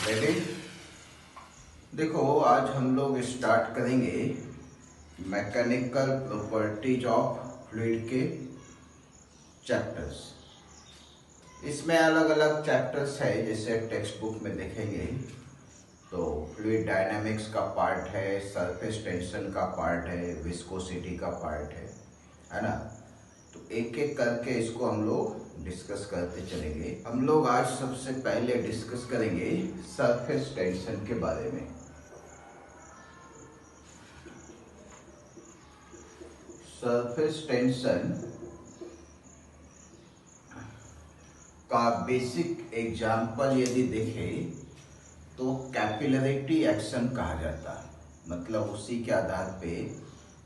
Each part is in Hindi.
रेडी। देखो आज हम लोग स्टार्ट करेंगे मैकेनिकल प्रॉपर्टीज ऑफ फ्लूइड के चैप्टर्स। इसमें अलग अलग चैप्टर्स है, जैसे टेक्स्ट बुक में देखेंगे तो फ्लूइड डायनामिक्स का पार्ट है, सरफेस टेंशन का पार्ट है, विस्कोसिटी का पार्ट है ना। तो एक एक करके इसको हम लोग डिस्कस करते चलेंगे। हम लोग आज सबसे पहले डिस्कस करेंगे सरफेस टेंशन के बारे में। सरफेस टेंशन का बेसिक एग्जाम्पल यदि देखें तो कैपिलरिटी एक्शन कहा जाता है। मतलब उसी के आधार पे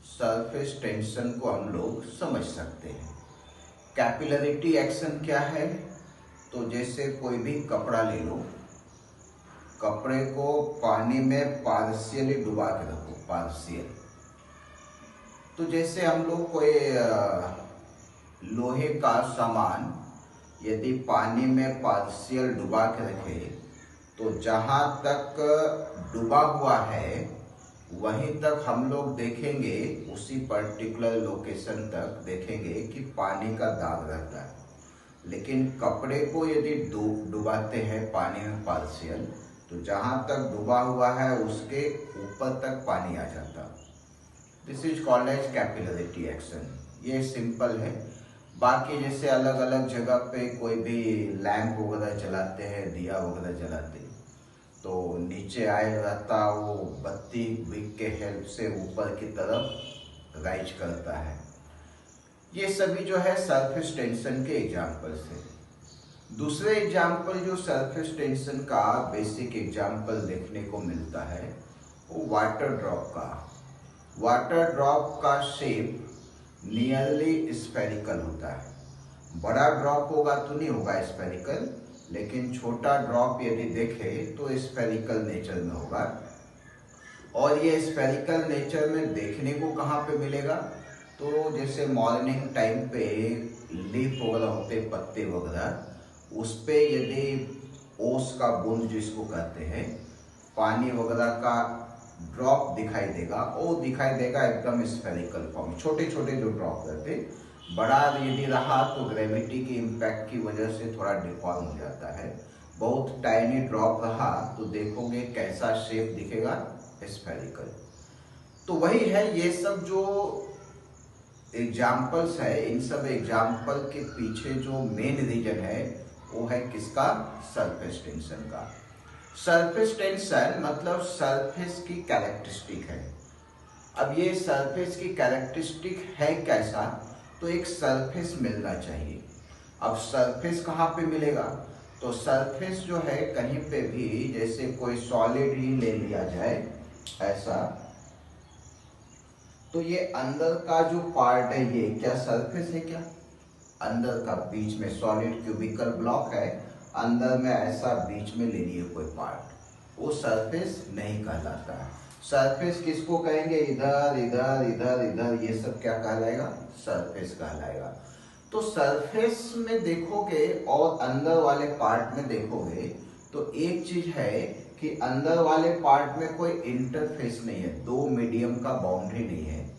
सरफेस टेंशन को हम लोग समझ सकते हैं। कैपिलरिटी एक्शन क्या है? तो जैसे कोई भी कपड़ा ले लो, कपड़े को पानी में पार्शियली डुबा के रखो, पार्शियल। तो जैसे हम लोग कोई लोहे का सामान यदि पानी में पार्शियल डुबा के रखे तो जहाँ तक डूबा हुआ है वहीं तक हम लोग देखेंगे, उसी पर्टिकुलर लोकेशन तक देखेंगे कि पानी का दाग रहता है। लेकिन कपड़े को यदि डुबाते हैं पानी में पार्शियल, तो जहाँ तक डूबा हुआ है उसके ऊपर तक पानी आ जाता। This is called as capillarity action. ये सिंपल है। बाकी जैसे अलग अलग जगह पे कोई भी लैंप वगैरह जलाते हैं, दिया वगैरह जलाते हैं, तो नीचे आए रहता वो बत्ती विक के हेल्प से ऊपर की तरफ राइज करता है। ये सभी जो है सरफेस टेंशन के एग्जाम्पल्स हैं। दूसरे एग्जाम्पल जो सरफेस टेंशन का बेसिक एग्जाम्पल देखने को मिलता है वो वाटर ड्रॉप का। वाटर ड्रॉप का शेप नियरली स्फेरिकल होता है। बड़ा ड्रॉप होगा तो नहीं होगा स्फेरिकल, लेकिन छोटा ड्रॉप यदि देखे तो स्फेरिकल नेचर में होगा। और ये स्फेरिकल नेचर में देखने को कहाँ पे मिलेगा? तो जैसे मॉर्निंग टाइम पे लीफ वगैरह होते, पत्ते वगैरह, उस पे यदि ओस का बूंद जिसको कहते हैं, पानी वगैरह का ड्रॉप दिखाई देगा, वो दिखाई देगा एकदम स्फेरिकल फॉर्म। छोटे छोटे जो ड्रॉप रहते, बड़ा यदि रहा तो ग्रेविटी की इम्पैक्ट की वजह से थोड़ा डिफॉर्म हो जाता है। बहुत टाइनी ड्रॉप रहा तो देखोगे कैसा शेप दिखेगा, स्फेरिकल। तो वही है, ये सब जो एग्जाम्पल्स है, इन सब एग्जाम्पल के पीछे जो मेन रीजन है वो है किसका? सरफेस टेंशन का। सरफेस टेंशन मतलब सरफेस की कैरेक्टरिस्टिक है। अब ये सरफेस की कैरेक्टरिस्टिक है कैसा? तो एक सरफेस मिलना चाहिए। अब सरफेस कहाँ पे मिलेगा? तो सरफेस जो है कहीं पे भी, जैसे कोई सॉलिड ही ले लिया जाए ऐसा, तो ये अंदर का जो पार्ट है ये क्या सरफेस है? क्या अंदर का बीच में सॉलिड क्यूबिकल ब्लॉक है, अंदर में ऐसा बीच में ले लिए कोई पार्ट, वो सरफेस नहीं कहलाता है। सरफेस किसको कहेंगे? इधर इधर इधर इधर, ये सब क्या कहलाएगा? सरफेस कहलाएगा। तो सरफेस में देखोगे और अंदर वाले पार्ट में देखोगे तो एक चीज है कि अंदर वाले पार्ट में कोई इंटरफेस नहीं है, दो मीडियम का बाउंड्री नहीं है।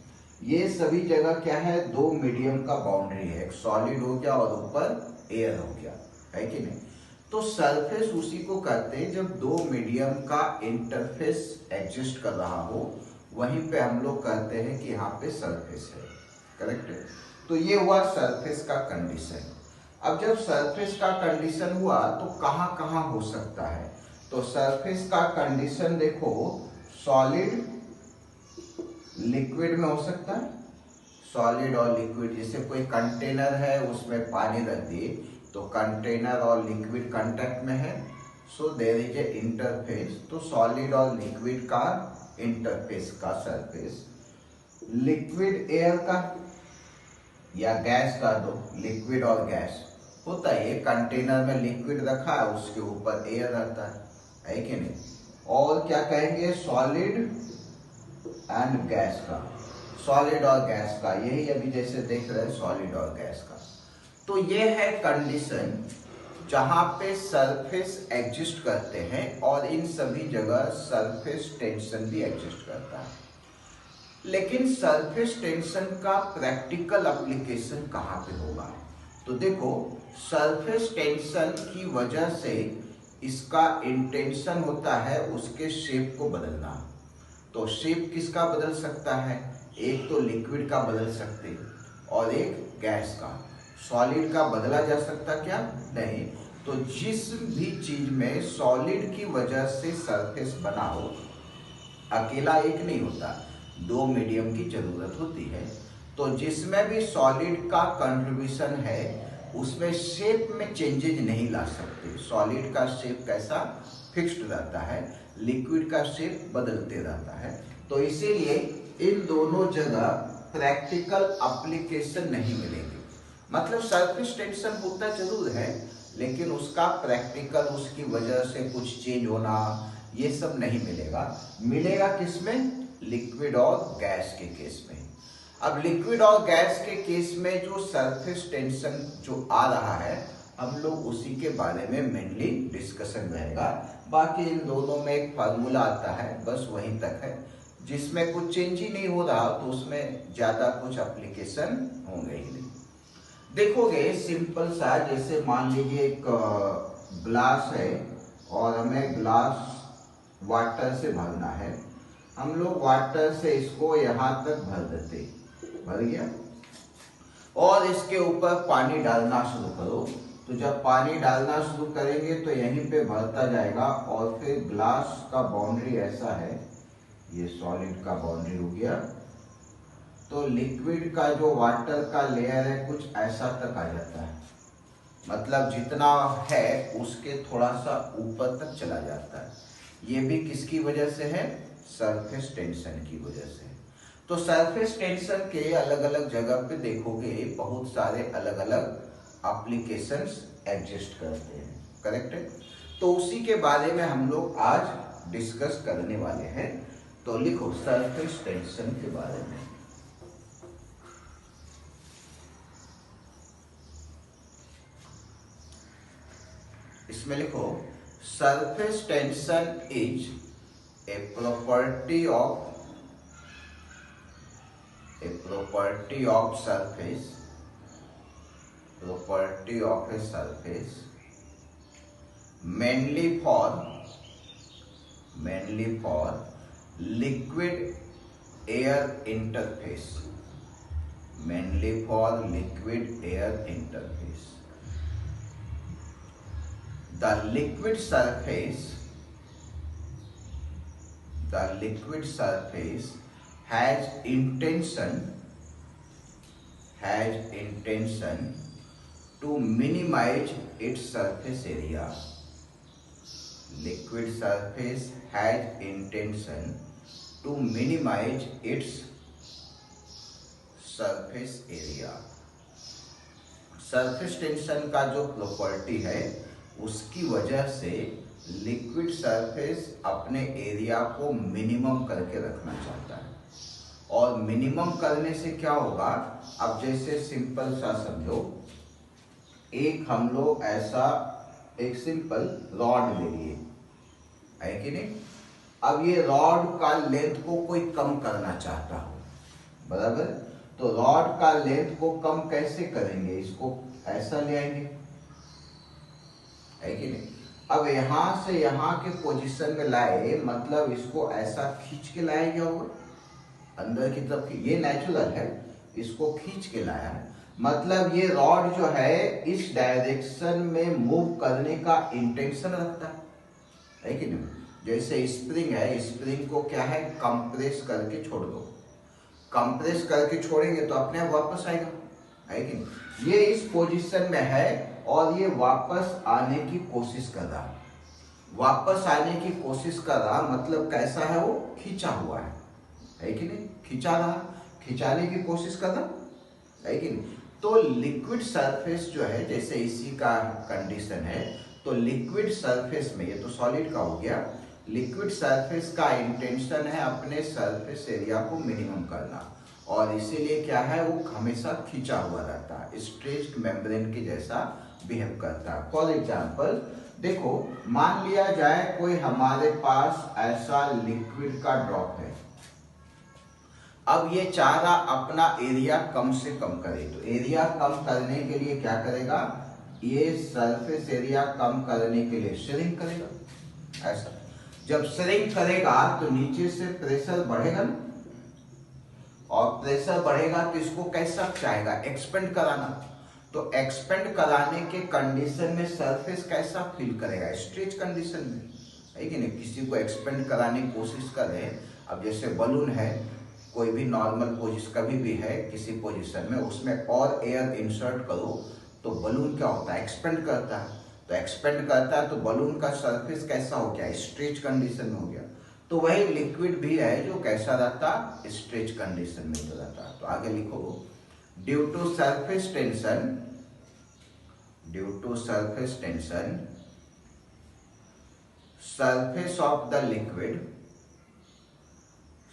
ये सभी जगह क्या है? दो मीडियम का बाउंड्री है, एक सॉलिड हो गया और ऊपर एयर हो गया, है कि नहीं? तो सरफेस उसी को कहते हैं जब दो मीडियम का इंटरफेस एग्जिस्ट कर रहा हो, वहीं पे हम लोग कहते हैं कि यहाँ पे सरफेस है। करेक्ट है? तो ये हुआ सरफेस का कंडीशन। अब जब सरफेस का कंडीशन हुआ तो कहाँ कहाँ हो सकता है? तो सरफेस का कंडीशन देखो, सॉलिड लिक्विड में हो सकता है। सॉलिड और लिक्विड, जैसे कोई कंटेनर है उसमें पानी रख दिए तो कंटेनर और लिक्विड कांटेक्ट में है, so there is a interface. तो सॉलिड और लिक्विड का इंटरफेस का सरफेस। लिक्विड एयर का या गैस का, दो लिक्विड और गैस होता है। कंटेनर में लिक्विड रखा है, उसके ऊपर एयर रहता है कि नहीं? और क्या कहेंगे? सॉलिड एंड गैस का, सॉलिड और गैस का, यही अभी जैसे देख रहे हैं सॉलिड और गैस का। तो ये है कंडीशन जहां पे सरफेस एग्जिस्ट करते हैं और इन सभी जगह सरफेस टेंशन भी एग्जिस्ट करता है। लेकिन सरफेस टेंशन का प्रैक्टिकल एप्लीकेशन कहाँ पे होगा? तो देखो, सरफेस टेंशन की वजह से इसका इंटेंशन होता है उसके शेप को बदलना। तो शेप किसका बदल सकता है? एक तो लिक्विड का बदल सकते और एक गैस का। सॉलिड का बदला जा सकता क्या? नहीं। तो जिस भी चीज में सॉलिड की वजह से सरफेस बना हो, अकेला एक नहीं होता, दो मीडियम की जरूरत होती है। तो जिसमें भी सॉलिड का कंट्रीब्यूशन है उसमें शेप में चेंजेज नहीं ला सकते। सॉलिड का शेप कैसा? फिक्स्ड रहता है, लिक्विड का शेप बदलते रहता है। तो इसीलिए इन दोनों जगह प्रैक्टिकल एप्लीकेशन नहीं मिलेंगे। मतलब सरफेस टेंशन होता जरूर है, लेकिन उसका प्रैक्टिकल उसकी वजह से कुछ चेंज होना ये सब नहीं मिलेगा। मिलेगा किसमें? लिक्विड और गैस के केस में। अब लिक्विड और गैस के केस में जो सरफेस टेंशन जो आ रहा है, हम लोग उसी के बारे में मेनली डिस्कशन रहेगा। बाकी इन दोनों में एक फार्मूला आता है, बस वहीं तक है। जिसमें कुछ चेंज ही नहीं हो रहा तो उसमें ज्यादा कुछ एप्लीकेशन होंगे ही नहीं। देखोगे सिंपल सा, जैसे मान लीजिए एक ग्लास है और हमें ग्लास वाटर से भरना है। हम लोग वाटर से इसको यहाँ तक भर देते, भर गया, और इसके ऊपर पानी डालना शुरू करो। तो जब पानी डालना शुरू करेंगे तो यहीं पे भरता जाएगा और फिर ग्लास का बाउंड्री ऐसा है, ये सॉलिड का बाउंड्री हो गया। तो लिक्विड का जो वाटर का लेयर है कुछ ऐसा तक आ जाता है, मतलब जितना है उसके थोड़ा सा ऊपर तक चला जाता है। ये भी किसकी वजह से है? सरफेस टेंशन की वजह से। तो सरफेस टेंशन के अलग अलग जगह पे देखोगे बहुत सारे अलग अलग एप्लीकेशंस एग्जिस्ट करते हैं, करेक्ट है? तो उसी के बारे में हम लोग आज डिस्कस करने वाले हैं। तो लिखो सरफेस टेंशन के बारे में। इसमें लिखो surface tension is a property of surface, property of a surface mainly for liquid air interface, mainly for liquid air interface. The liquid surface has intention to minimize its surface area. Liquid surface has intention to minimize its surface area. Surface tension का जो प्रॉपर्टी है उसकी वजह से लिक्विड सरफेस अपने एरिया को मिनिमम करके रखना चाहता है। और मिनिमम करने से क्या होगा? अब जैसे सिंपल सा समझो, एक हम लोग ऐसा एक सिंपल रॉड ले लिए, है कि नहीं? अब ये रॉड का लेंथ को कोई कम करना चाहता हो, बराबर? तो रॉड का लेंथ को कम कैसे करेंगे? इसको ऐसा ले आएंगे, है कि नहीं? अब यहां से यहां के पोजीशन में लाए, मतलब इसको ऐसा खींच के लाया गया होगा अंदर की तरफ। ये नेचुरल है, इसको खींच के लाया है, मतलब ये रॉड जो है इस डायरेक्शन में मूव करने का इंटेंशन रखता है कि नहीं? जैसे स्प्रिंग है, स्प्रिंग को क्या है? कंप्रेस करके छोड़ दो, कंप्रेस करके छोड़ेंगे तो अपने आप वापस आएगा, है कि नहीं? ये इस पोजीशन में है और ये वापस आने की कोशिश कर रहा, वापस आने की कोशिश कर रहा, मतलब कैसा है? वो खींचा हुआ है कि नहीं? खींचा रहा, खिंचाने की कोशिश कर रहा, है कि नहीं? तो लिक्विड सरफेस जो है, जैसे इसी का कंडीशन है, तो लिक्विड सरफेस में, ये तो सॉलिड का हो गया, लिक्विड सरफेस का इंटेंशन है अपने सरफेस एरिया को मिनिमम करना, और इसीलिए क्या है? वो हमेशा खींचा हुआ रहता है, स्ट्रेच्ड मेम्ब्रेन के जैसा बिहेव करता है। फॉर एग्जाम्पल देखो, मान लिया जाए कोई हमारे पास ऐसा लिक्विड का ड्रॉप है। अब ये चाह रहा अपना एरिया कम से कम करे, तो एरिया कम करने के लिए क्या करेगा, ये सरफेस एरिया कम करने के लिए श्रिंक करेगा। ऐसा जब श्रिंक करेगा तो नीचे से प्रेशर बढ़ेगा ना, और प्रेशर बढ़ेगा तो इसको कैसा चाहेगा, एक्सपेंड कराना। तो एक्सपेंड कराने के कंडीशन में सरफेस कैसा फील करेगा, स्ट्रेच कंडीशन में, है कि नहीं। किसी को एक्सपेंड कराने की कोशिश कर रहे हैं, अब जैसे बलून है, कोई भी नॉर्मल पोजिशन कभी भी है किसी पोजीशन में, उसमें और एयर इंसर्ट करो तो बलून क्या होता है, एक्सपेंड करता है। तो एक्सपेंड करता है तो बलून का सरफेस कैसा हो गया, स्ट्रेच कंडीशन में हो गया। तो वही लिक्विड भी है जो कैसा रहता, स्ट्रेच कंडीशन में तो रहता। तो आगे लिखो, due to surface tension, due to surface tension, surface of the liquid,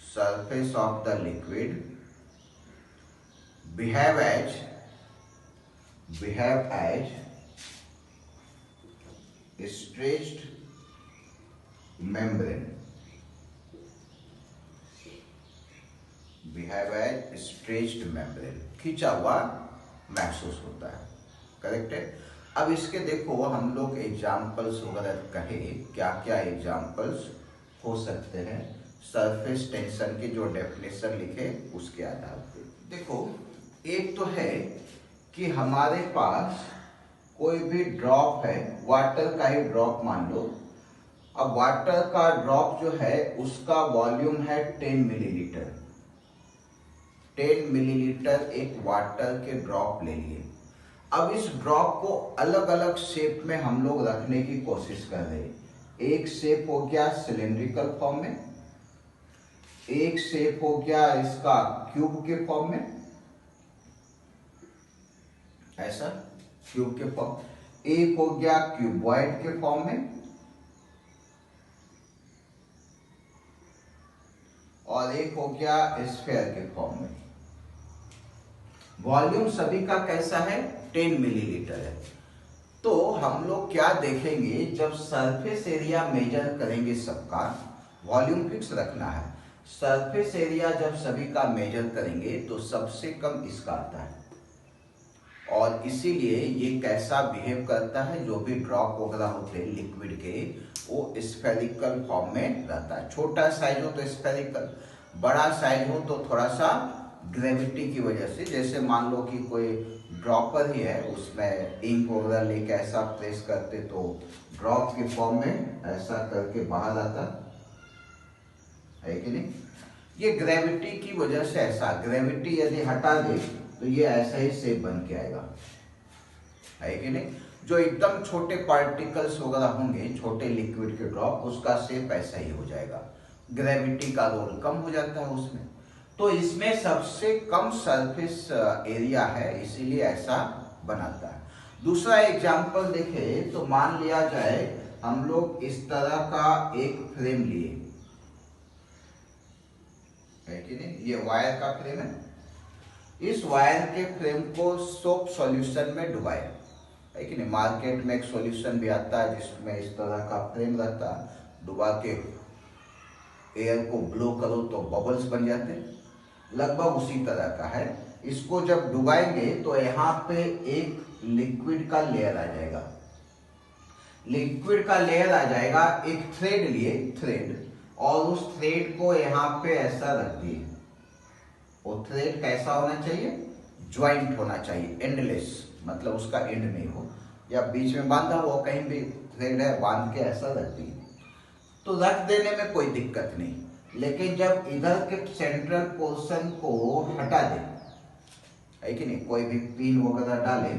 surface of the liquid behave as stretched membrane, behave as stretched membrane, खींचा हुआ महसूस होता है। करेक्ट है। अब इसके देखो हम लोग एग्जाम्पल्स वगैरह कहे, क्या क्या एग्जाम्पल्स हो सकते हैं सरफेस टेंशन के, जो डेफिनेशन लिखे उसके आधार पे। देखो, एक तो है कि हमारे पास कोई भी ड्रॉप है, वाटर का ही ड्रॉप मान लो। अब वाटर का ड्रॉप जो है उसका वॉल्यूम है 10 मिलीलीटर। 10 मिलीलीटर एक वाटर के ड्रॉप ले लिए। अब इस ड्रॉप को अलग अलग शेप में हम लोग रखने की कोशिश कर रहे हैं। एक शेप हो गया सिलेंड्रिकल फॉर्म में, एक शेप हो गया इसका क्यूब के फॉर्म में, ऐसा क्यूब के फॉर्म, एक हो गया क्यूबॉइड के फॉर्म में, और एक हो गया स्फीयर के फॉर्म में। वॉल्यूम सभी का कैसा है, 10 मिलीलीटर है। तो हम लोग क्या देखेंगे, जब सरफेस एरिया मेजर करेंगे सबका, वॉल्यूम फिक्स रखना है। सरफेस एरिया जब सभी का मेजर करेंगे तो सबसे कम इसका आता है, और इसीलिए ये कैसा बिहेव करता है, जो भी ड्रॉप वगैरह होते हैं लिक्विड के, वो स्फेरिकल फॉर्म में रहता है। छोटा साइज हो तो स्फेरिकल, बड़ा साइज हो तो थोड़ा सा ग्रेविटी की वजह से, जैसे मान लो कि कोई ड्रॉपर ही है, उसमें इंक वगैरह लेके ऐसा प्रेस करते तो ड्रॉप के फॉर्म में ऐसा करके बाहर आता है कि नहीं। ये ग्रेविटी की वजह से ऐसा, ग्रेविटी यदि हटा दे तो ये ऐसा ही शेप बन के आएगा, है कि नहीं। जो एकदम छोटे पार्टिकल्स वगैरह होंगे, छोटे लिक्विड के ड्रॉप, उसका शेप ऐसा ही हो जाएगा। ग्रेविटी का रोल कम हो जाता है उसमें, तो इसमें सबसे कम सरफेस एरिया है, इसीलिए ऐसा बनाता है। दूसरा एग्जांपल देखें तो मान लिया जाए हम लोग इस तरह का एक फ्रेम लिए, है कि नहीं, ये वायर का फ्रेम है। इस वायर के फ्रेम को सोप सॉल्यूशन में डुबाए, है कि नहीं। मार्केट में एक सॉल्यूशन भी आता है जिसमें इस तरह का फ्रेम रहता है, डुबा के एयर को ब्लो करो तो बबल्स बन जाते हैं, लगभग उसी तरह का है। इसको जब डुबाएंगे तो यहाँ पे एक लिक्विड का लेयर आ जाएगा, लिक्विड का लेयर आ जाएगा। एक थ्रेड लिए, थ्रेड, और उस थ्रेड को यहाँ पे ऐसा रख दिए। वो थ्रेड कैसा होना चाहिए, ज्वाइंट होना चाहिए, एंडलेस, मतलब उसका एंड नहीं हो, या बीच में बांधा हुआ कहीं भी थ्रेड है, बांध के ऐसा रख दिए तो रख देने में कोई दिक्कत नहीं। लेकिन जब इधर के सेंट्रल पोर्शन को हटा दे, है कि नहीं, कोई भी पिन वगैरह डाले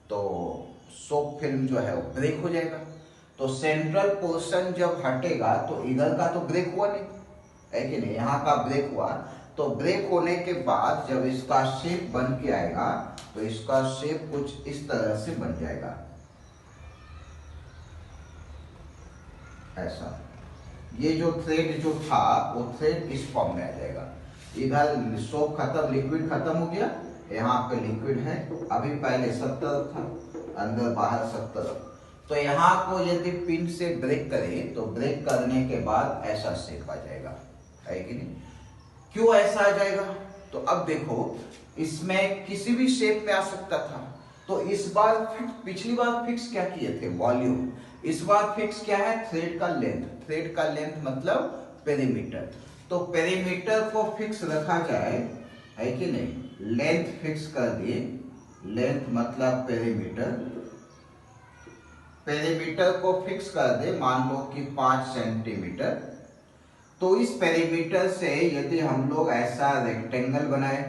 तो सोप फिल्म जो है वो ब्रेक हो जाएगा। तो सेंट्रल पोर्शन जब हटेगा तो इधर का तो ब्रेक हुआ नहीं, है कि नहीं, यहाँ का ब्रेक हुआ। तो ब्रेक होने के बाद जब इसका शेप बन के आएगा तो इसका शेप कुछ इस तरह से बन जाएगा, ऐसा। ये जो थ्रेड जो था वो थ्रेड इस फॉर्म में आ जाएगा। इधर सोप खत्म, लिक्विड खत्म हो गया, यहाँ पे लिक्विड है। अभी पहले सब तरफ था, अंदर बाहर सब तरफ। तो यहाँ को यदि पिन से ब्रेक करें तो ब्रेक करने के बाद ऐसा शेप आ जाएगा, है कि नहीं? क्यों ऐसा आ जाएगा? तो अब देखो, इसमें किसी भी शेप में आ सकता था। तो इस बार पिछली बार फिक्स क्या किए थे? वॉल्यूम। इस बार फिक्स क्या है? थ्रेड का लेंथ। थ्रेड का लेंथ मतलब पेरीमीटर। तो पेरीमीटर को फिक्स रखा जाए, है कि नहीं? लेंथ फिक्स कर दिए, लेंथ मतलब पेरीमीटर। पेरीमीटर को फिक्स कर दे, मान लो कि 5 सेंटीमीटर। तो इस पेरीमीटर से यदि हम लोग ऐसा रेक्टेंगल बनाए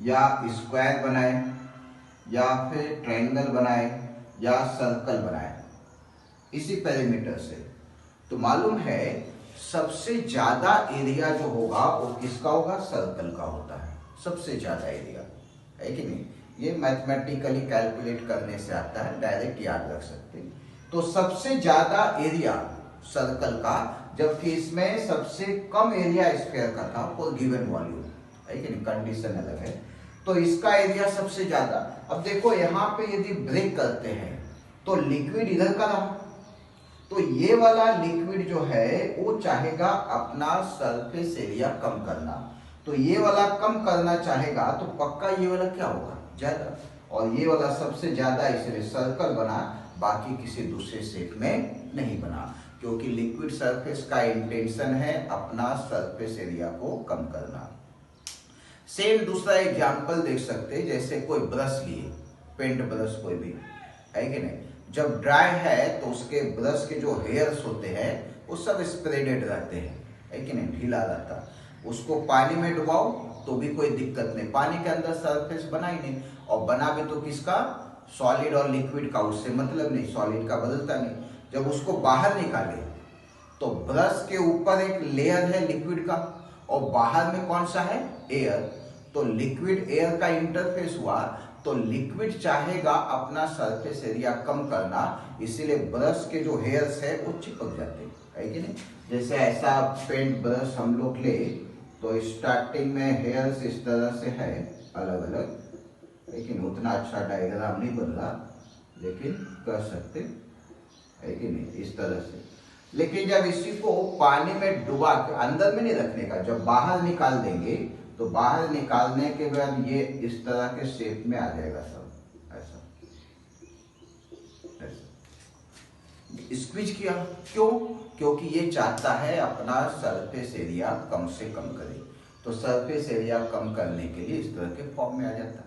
या स्क्वायर बनाए या फिर ट्रायंगल बनाए या सर्कल बनाए इसी पेरीमीटर से, तो मालूम है सबसे ज्यादा एरिया जो होगा वो किसका होगा? सर्कल का होता है सबसे ज्यादा एरिया, है कि नहीं? ये मैथमेटिकली कैलकुलेट करने से आता है, डायरेक्ट याद रख सकते हैं। तो सबसे ज्यादा एरिया सर्कल का, जबकि इसमें सबसे कम एरिया स्फीयर का था फॉर गिवन वॉल्यूम, है कि नहीं? कंडीशन अलग है। तो इसका एरिया सबसे ज्यादा। अब देखो यहाँ पे यदि ब्रेक करते हैं तो लिक्विड इधर का रहा, तो ये वाला लिक्विड जो है वो चाहेगा अपना सरफेस एरिया कम करना। तो ये वाला कम करना चाहेगा तो पक्का ये वाला क्या होगा? ज्यादा। और ये वाला सबसे ज्यादा, इसलिए सर्कल बना, बाकी किसी दूसरे शेप में नहीं बना, क्योंकि लिक्विड सरफेस का इंटेंशन है अपना सरफेस एरिया को कम करना। सेम दूसरा एग्जांपल देख सकते हैं, जैसे कोई ब्रश लिए, पेंट ब्रश कोई भी, है कि नहीं? जब ड्राई है तो उसके ब्रश के जो हेयर्स होते हैं वो सब स्प्रेडेड रहते हैं, है कि नहीं? ढीला रहता। उसको पानी में डुबाओ तो भी कोई दिक्कत नहीं, पानी के अंदर सरफेस बना ही नहीं। और बना भी तो किसका? सॉलिड और लिक्विड का, उससे मतलब नहीं, सॉलिड का बदलता नहीं। जब उसको बाहर निकाले तो ब्रश के ऊपर एक लेयर है लिक्विड का और बाहर में कौन सा है? एयर। तो लिक्विड एयर का इंटरफेस हुआ, तो लिक्विड चाहेगा अपना सरफेस एरिया कम करना, इसीलिए ब्रश के जो हेयर्स है वो चिपक जाते हैं, है कि नहीं? जैसे ऐसा पेंट ब्रश हम लोग ले तो स्टार्टिंग में हेयर्स इस तरह से है अलग अलग, लेकिन उतना अच्छा डायग्राम नहीं बन रहा, लेकिन कर सकते, है कि नहीं? इस तरह से। लेकिन जब इसी को पानी में डुबा के, अंदर में नहीं रखने का, जब बाहर निकाल देंगे तो बाहर निकालने के बाद ये इस तरह के शेप में आ जाएगा सब, ऐसा ऐसा स्क्वीज किया। क्यों? क्योंकि ये चाहता है अपना सरफेस एरिया कम से कम करे, तो सरफेस एरिया कम करने के लिए इस तरह के फॉर्म में आ जाता है।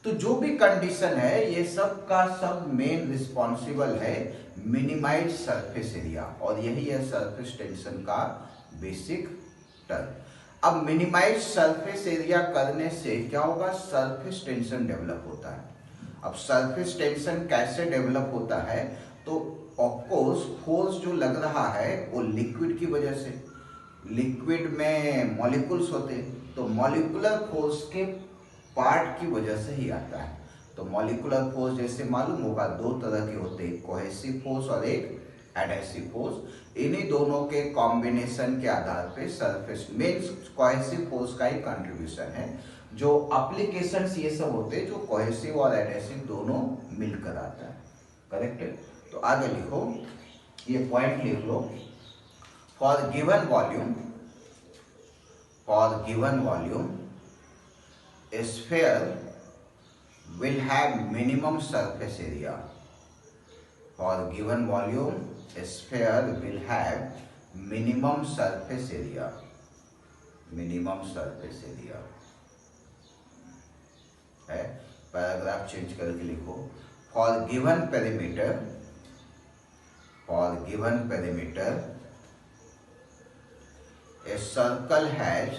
तो जो भी कंडीशन है ये सब का सब मेन रिस्पॉन्सिबल है मिनिमाइज सरफेस एरिया, और यही है सरफेस टेंशन का बेसिक टर्म। अब मिनिमाइज सरफेस एरिया करने से क्या होगा? सरफेस टेंशन डेवलप होता है। अब सरफेस टेंशन कैसे डेवलप होता है? तो ऑफकोर्स फोर्स जो लग रहा है वो लिक्विड की वजह से, लिक्विड में मॉलिक्यूल्स होते हैं, तो मॉलिक्यूलर फोर्स के पार्ट की वजह से ही आता है। तो मॉलिक्यूलर फोर्स जैसे मालूम होगा दो तरह के होते हैं, कोहेसिव फोर्स और एक एडहेसिव फोर्स। इन्हीं दोनों के कॉम्बिनेशन के आधार पे सरफेस मेन कोहेसिव फोर्स का ही कंट्रीब्यूशन है। जो एप्लीकेशंस ये सब होते हैं जो कोहेसिव और एडहेसिव दोनों मिलकर आता है, करेक्ट है? तो आगे लिखो, ये पॉइंट लिख लो। For given volume a sphere will have minimum surface area. For given volume, a sphere will have minimum surface area. Minimum surface area है। पैराग्राफ चेंज करके लिखो। For given perimeter, a circle has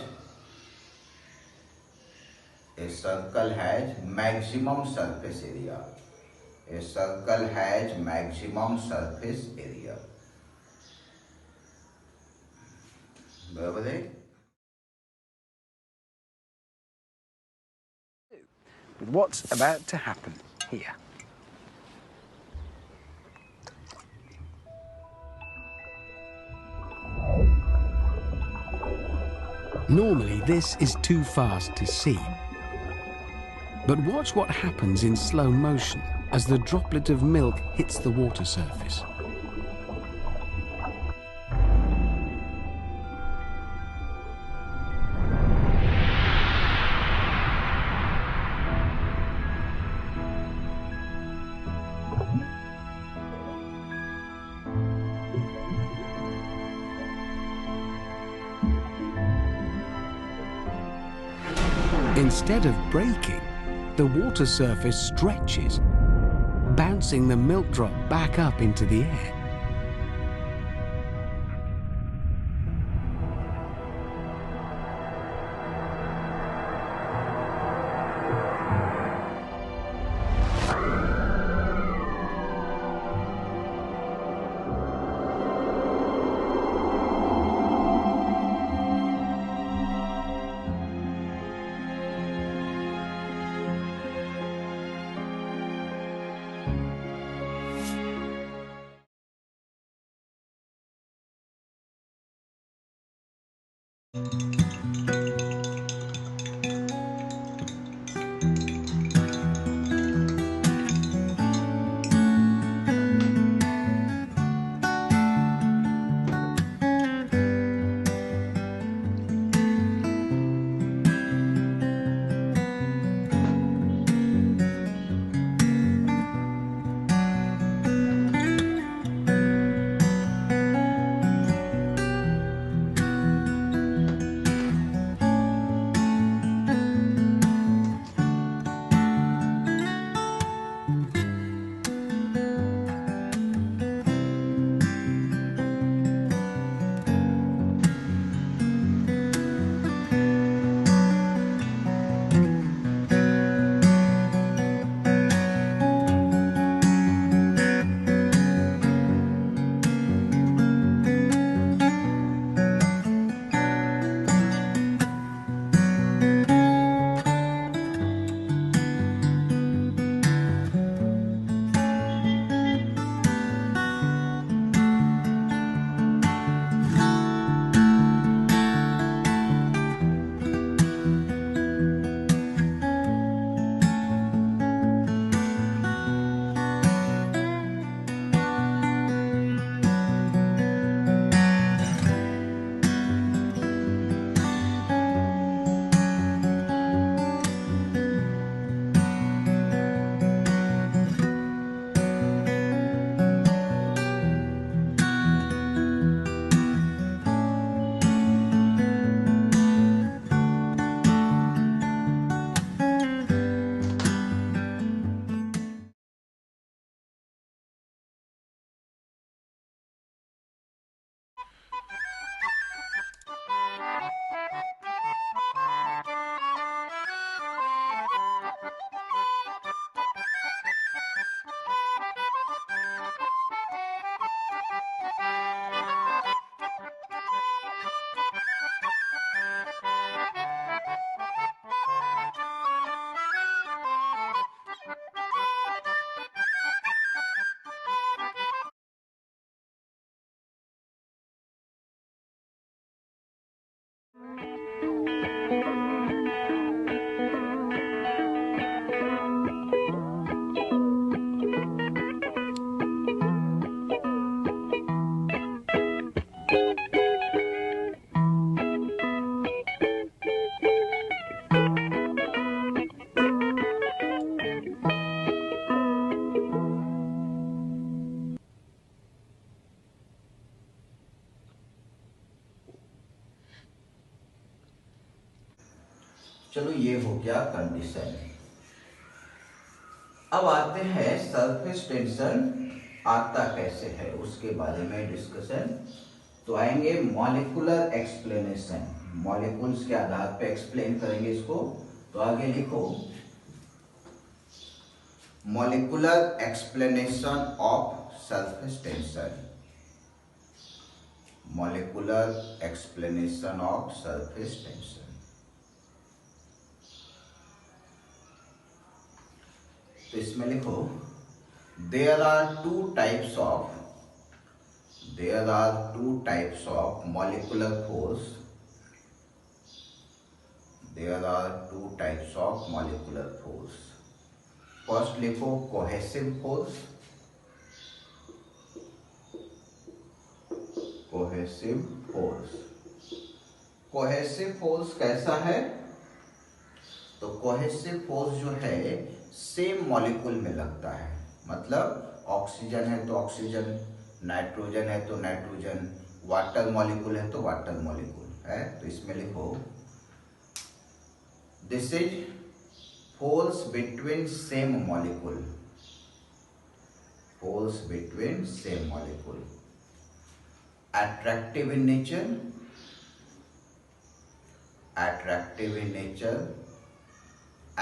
maximum surface area. A circle has maximum surface area. बराबर है? With what's about to happen here. Normally this is too fast to see. But watch what happens in slow motion as the droplet of milk hits the water surface. Instead of breaking, the water surface stretches, bouncing the milk drop back up into the air. चलो ये हो गया कंडीशन। अब आते हैं सरफेस टेंशन आता कैसे है उसके बारे में डिस्कशन। तो आएंगे मॉलिक्यूलर एक्सप्लेनेशन, मॉलिक्यूल्स के आधार पे एक्सप्लेन करेंगे इसको। तो आगे लिखो molecular explanation of surface tension, molecular explanation of surface tension. तो इसमें लिखो there are two types of molecular force, there are two types of molecular force। First लिखो cohesive force, cohesive force. Cohesive force कैसा है? तो कोहेसिव फोर्स जो है सेम मॉलिक्यूल में लगता है, मतलब ऑक्सीजन है तो ऑक्सीजन, नाइट्रोजन है तो नाइट्रोजन, वाटर मॉलिक्यूल है तो वाटर मॉलिक्यूल है। तो इसमें लिखो this is force between same molecule, force between same molecule, attractive in nature, attractive in nature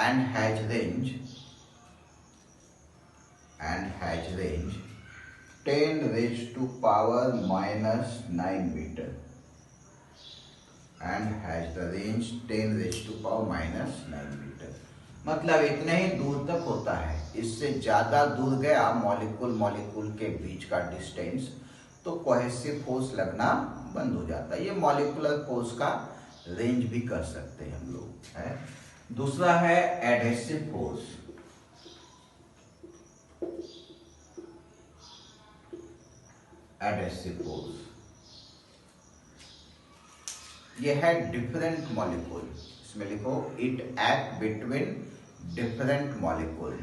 and has range 10 raised to power minus 9 meter and has the range 10 raised to power minus 9 meter। मतलब इतने ही दूर तक होता है, इससे ज्यादा दूर गया मॉलिक्यूल मॉलिक्यूल के बीच का डिस्टेंस तो कोहेसिव फोर्स लगना बंद हो जाता है। ये मॉलिक्यूलर फोर्स का रेंज भी कर सकते हैं हम लोग, है। दूसरा है एडहेसिव फोर्स, एडहेसिव फोर्स ये है डिफरेंट मॉलिक्यूल। इसमें लिखो it act between different molecule,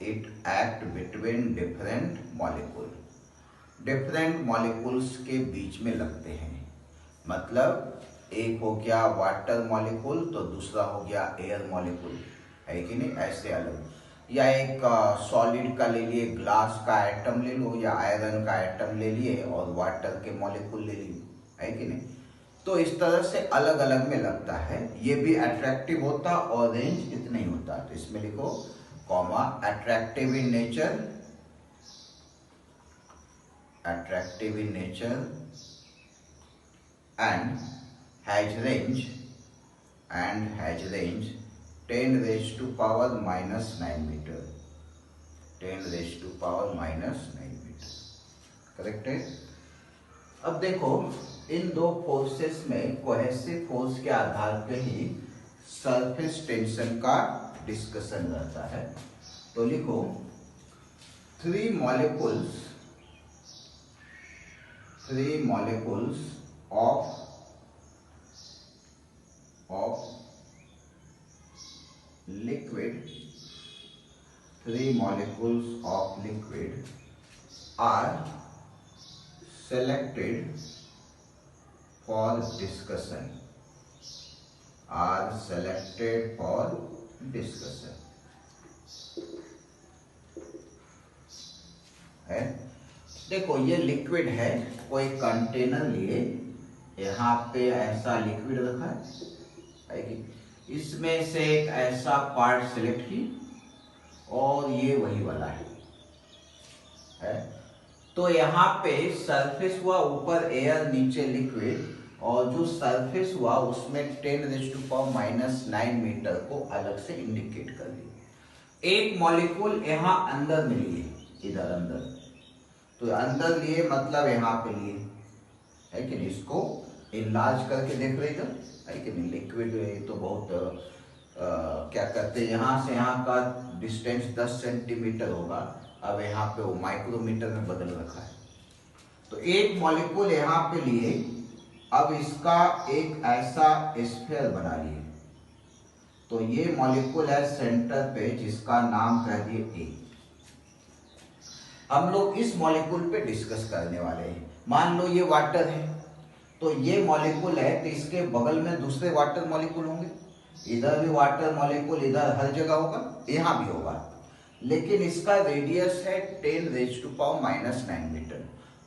it act between different molecule, different molecules के बीच में लगते हैं। मतलब एक हो गया वाटर मॉलिक्यूल तो दूसरा हो गया एयर मॉलिक्यूल, है कि नहीं, ऐसे अलग। या एक सॉलिड का ले लिए, ग्लास का एटम ले लो या आयरन का एटम ले लिए और वाटर के मॉलिक्यूल ले लिए, है कि नहीं। तो इस तरह से अलग अलग में लगता है। ये भी अट्रैक्टिव होता और रेंज इतना ही होता। तो इसमें लिखो comma attractive in nature, attractive in nature and has range 10 raised to power minus 9 meter, 10 raised to power minus 9 meter, correct है। अब देखो इन दो फोर्सेस में कोहेसिव फोर्स के आधार पे ही सरफेस टेंशन का डिस्कशन रहता है। तो लिखो 3 molecules of liquid, 3 molecules of liquid are selected for discussion, are selected for discussion है। देखो ये लिक्विड है, कोई कंटेनर लिए, यहाँ पे ऐसा लिक्विड रखा है कि इसमें से एक ऐसा पार्ट सिलेक्ट की और ये वही वाला है। तो यहाँ पे सरफेस हुआ ऊपर एयर नीचे लिक्विड, और जो सरफेस हुआ उसमें 10 raised to power minus 9 metre को अलग से इंडिकेट कर दिए। एक मॉलिक्यूल यहाँ अंदर में लिए, इधर अंदर, तो अंदर लिए मतलब यहाँ पे लिए, है कि नहीं। इसको इनलार्ज करके देख रहे इधर, है कि नहीं। लिक्विड तो बहुत क्या कहते हैं, यहाँ से यहाँ का डिस्टेंस 10 सेंटीमीटर होगा, अब यहाँ पे वो माइक्रोमीटर में बदल रखा है। तो एक मॉलिक्यूल यहाँ पे लिए, अब इसका एक ऐसा स्फीयर बना लिए। तो ये मॉलिक्यूल है सेंटर पे जिसका नाम कह दिए ए। हम लोग इस मॉलिक्यूल पे डिस्कस करने वाले हैं। मान लो ये वाटर है, तो ये मॉलिक्यूल है तो इसके बगल में दूसरे वाटर मॉलिक्यूल होंगे, इधर भी वाटर मॉलिक्यूल, इधर हर जगह होगा, यहाँ भी होगा। लेकिन इसका रेडियस है 10 raised to power minus 9 metre.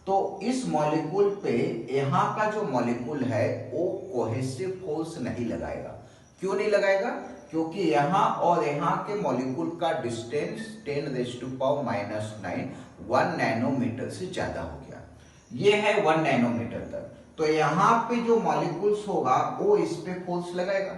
तो इस मॉलिक्यूल पे यहाँ का जो मॉलिक्यूल है वो कोहेसिव फोर्स नहीं लगाएगा। क्यों नहीं लगाएगा? क्योंकि यहाँ और यहाँ के मॉलिक्यूल का distance 10 raised to power minus 9 1 nanometre से ज्यादा हो गया। ये है 1 नैनोमीटर तक। तो यहाँ पे जो मॉलिक्यूल्स होगा वो इस पे फोर्स लगाएगा।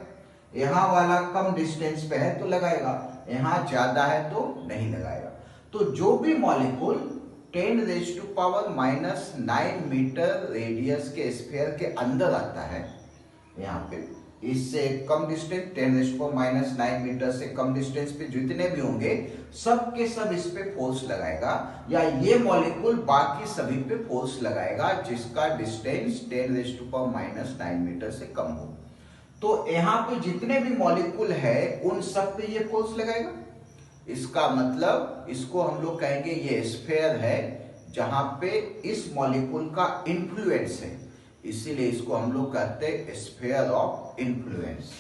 यहाँ वाला कम डिस्टेंस पे है तो लगाएगा, यहाँ ज्यादा है तो नहीं लगाएगा। तो जो भी molecule 10 raised to power minus 9 metre radius के स्फीयर के अंदर आता है यहाँ पे, इससे कम डिस्टेंस 10⁻⁹ मीटर से कम डिस्टेंस पे जितने भी होंगे सब के सब इस पे फोर्स लगाएगा, या ये मॉलिक्यूल बाकी सभी पे फोर्स लगाएगा जिसका डिस्टेंस 10⁻⁹ मीटर से कम हो। तो यहाँ पे जितने भी मॉलिक्यूल है उन सब पे ये फोर्स लगाएगा। इसका मतलब इसको हम लोग कहेंगे ये स्फीयर है जहां पे इस मॉलिक्यूल का इन्फ्लुएंस है, इसीलिए इसको हम लोग कहते हैं स्फीयर ऑफ इन्फ्लुएंस।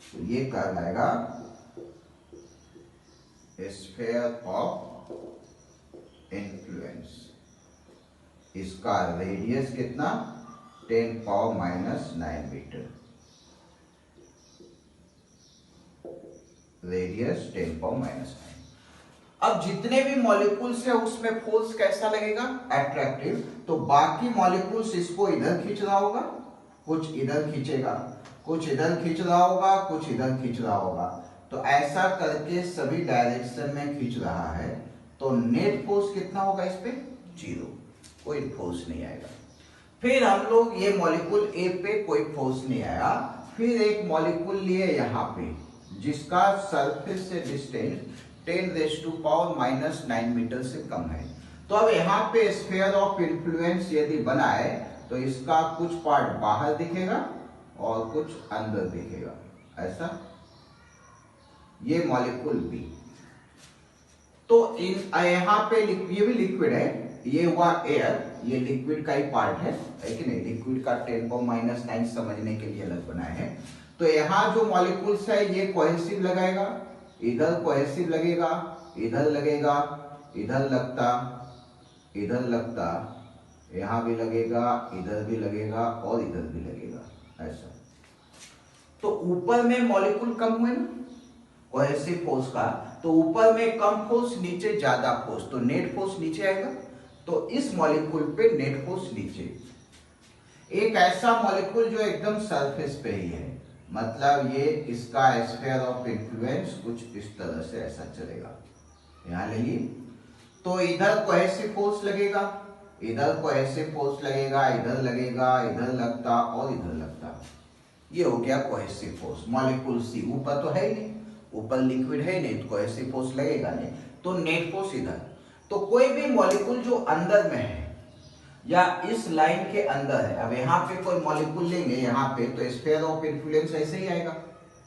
तो ये कहलाएगा स्फीयर ऑफ इन्फ्लुएंस। इसका रेडियस कितना 10⁻⁹ मीटर, रेडियस 10⁻⁹। अब जितने भी मॉलिक्यूल्स है उसमें फोर्स कैसा लगेगा, अट्रैक्टिव। तो बाकी मॉलिक्यूल्स इसको इधर खींच रहा होगा, कुछ इधर खींचेगा, कुछ इधर खींच रहा होगा, कुछ इधर खींच रहा होगा। तो ऐसा करके सभी डायरेक्शन में खींच रहा है। तो नेट फोर्स कितना होगा इस पे, 0, कोई फोर्स नहीं आएगा। फिर हम लोग ये मॉलिक्यूल ए पे कोई फोर्स नहीं आया, फिर एक मॉलिक्यूल लिए यहाँ पे जिसका सरफेस से डिस्टेंस 10⁻⁹ मीटर से कम है। तो अब यहाँ पे स्फीयर ऑफ इन्फ्लुएंस यदि बनाए तो इसका कुछ पार्ट बाहर दिखेगा और कुछ अंदर दिखेगा, ऐसा। ये मॉलिक्यूल बी, तो यहाँ पे ये भी लिक्विड है, ये हुआ एयर, ये लिक्विड का ही पार्ट है कि नहीं। लिक्विड का 10⁻⁹ समझने के लिए अलग बनाए हैं। तो यहाँ जो मॉलिक्यूल्स है ये कोहेसिव लगाएगा, इधर कोहेसिव लगेगा, इधर लगेगा, इधर लगता, इधर लगता, यहां भी लगेगा, इधर भी लगेगा और इधर भी लगेगा, ऐसा। तो ऊपर में मॉलिक्यूल कम हुए ना कोहेसिव फोर्स का, तो ऊपर में कम फोर्स, नीचे ज्यादा फोर्स, तो नेट फोर्स नीचे आएगा। तो इस मॉलिक्यूल पे नेट फोर्स नीचे। एक ऐसा मॉलिक्यूल जो एकदम सरफेस पे ही है, मतलब ये इसका स्फीयर ऑफ इन्फ्लुएंस कुछ इस तरह से ऐसा चलेगा, यहां लेंगे। तो इधर कोहेसिव फोर्स लगेगा, इधर कोहेसिव फोर्स लगेगा, इधर लगेगा, इधर लगता और इधर लगता। ये हो गया कोहेसिव फोर्स। मॉलिक्यूल सी ऊपर तो है ही नहीं, ऊपर लिक्विड है नहीं, तो कोहेसिव फोर्स लगेगा नहीं, तो नेट फोर्स इधर। तो कोई भी मॉलिक्यूल जो अंदर में है या इस लाइन के अंदर है, अब यहाँ पे कोई मॉलिक्यूल लेंगे यहाँ पे, तो स्फीयर ऑफ इन्फ्लुएंस ऐसे ही आएगा।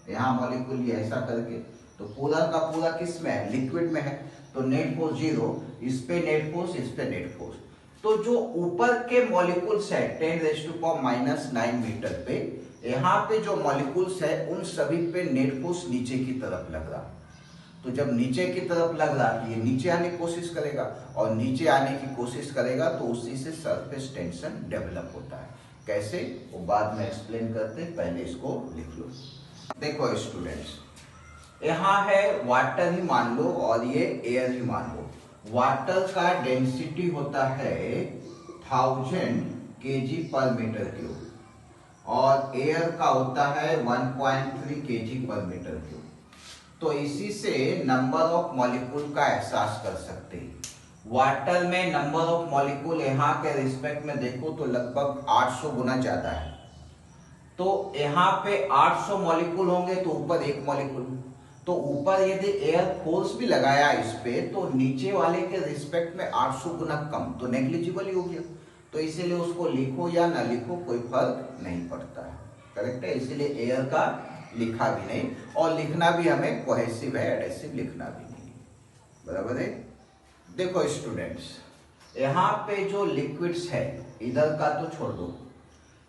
यहाँ मॉलिक्यूल ये ऐसा करके, तो पूरा का पूरा किस में है, लिक्विड में है, तो नेट फोर्स 0, इस पे नेट फोर्स, इस पे नेट फोर्स। तो जो ऊपर के मॉलिक्यूल्स है 10⁻⁹ मीटर पे, यहाँ पे जो मॉलिक्यूल्स है उन सभी पे नेट फोर्स नीचे की तरफ लग रहा। तो जब नीचे की तरफ लग रहा, ये नीचे आने की कोशिश करेगा, और नीचे आने की कोशिश करेगा तो उसी से सरफेस टेंशन डेवलप होता है। कैसे, वो बाद में एक्सप्लेन करते हैं, पहले इसको लिख लो। देखो स्टूडेंट्स, यहाँ है वाटर ही मान लो और ये एयर ही मान लो। वाटर का डेंसिटी होता है 1000 kg/m³ और एयर का होता है 1.3 kg/m³। तो इसी से नंबर ऑफ मॉलिक्यूल का एहसास कर सकते हैं। वाटर में नंबर ऑफ मॉलिक्यूल यहाँ के रिस्पेक्ट में देखो तो लगभग 800 गुना ज्यादा है। तो यहाँ पे 800 मॉलिक्यूल होंगे तो ऊपर एक मॉलिक्यूल, तो ऊपर यदि एयर फोर्स भी लगाया इस पे तो नीचे वाले के रिस्पेक्ट में 800 गुना कम, तो नेग्लिजिबल ही हो गया। तो इसीलिए उसको लिखो या ना लिखो कोई फर्क नहीं पड़ता है, करेक्ट है। इसीलिए एयर का लिखा भी नहीं, और लिखना भी हमें कोहेसिव है, एडेसिव लिखना भी नहीं, बराबर है। देखो स्टूडेंट्स, यहाँ पे जो लिक्विड्स है, इधर का तो छोड़ दो,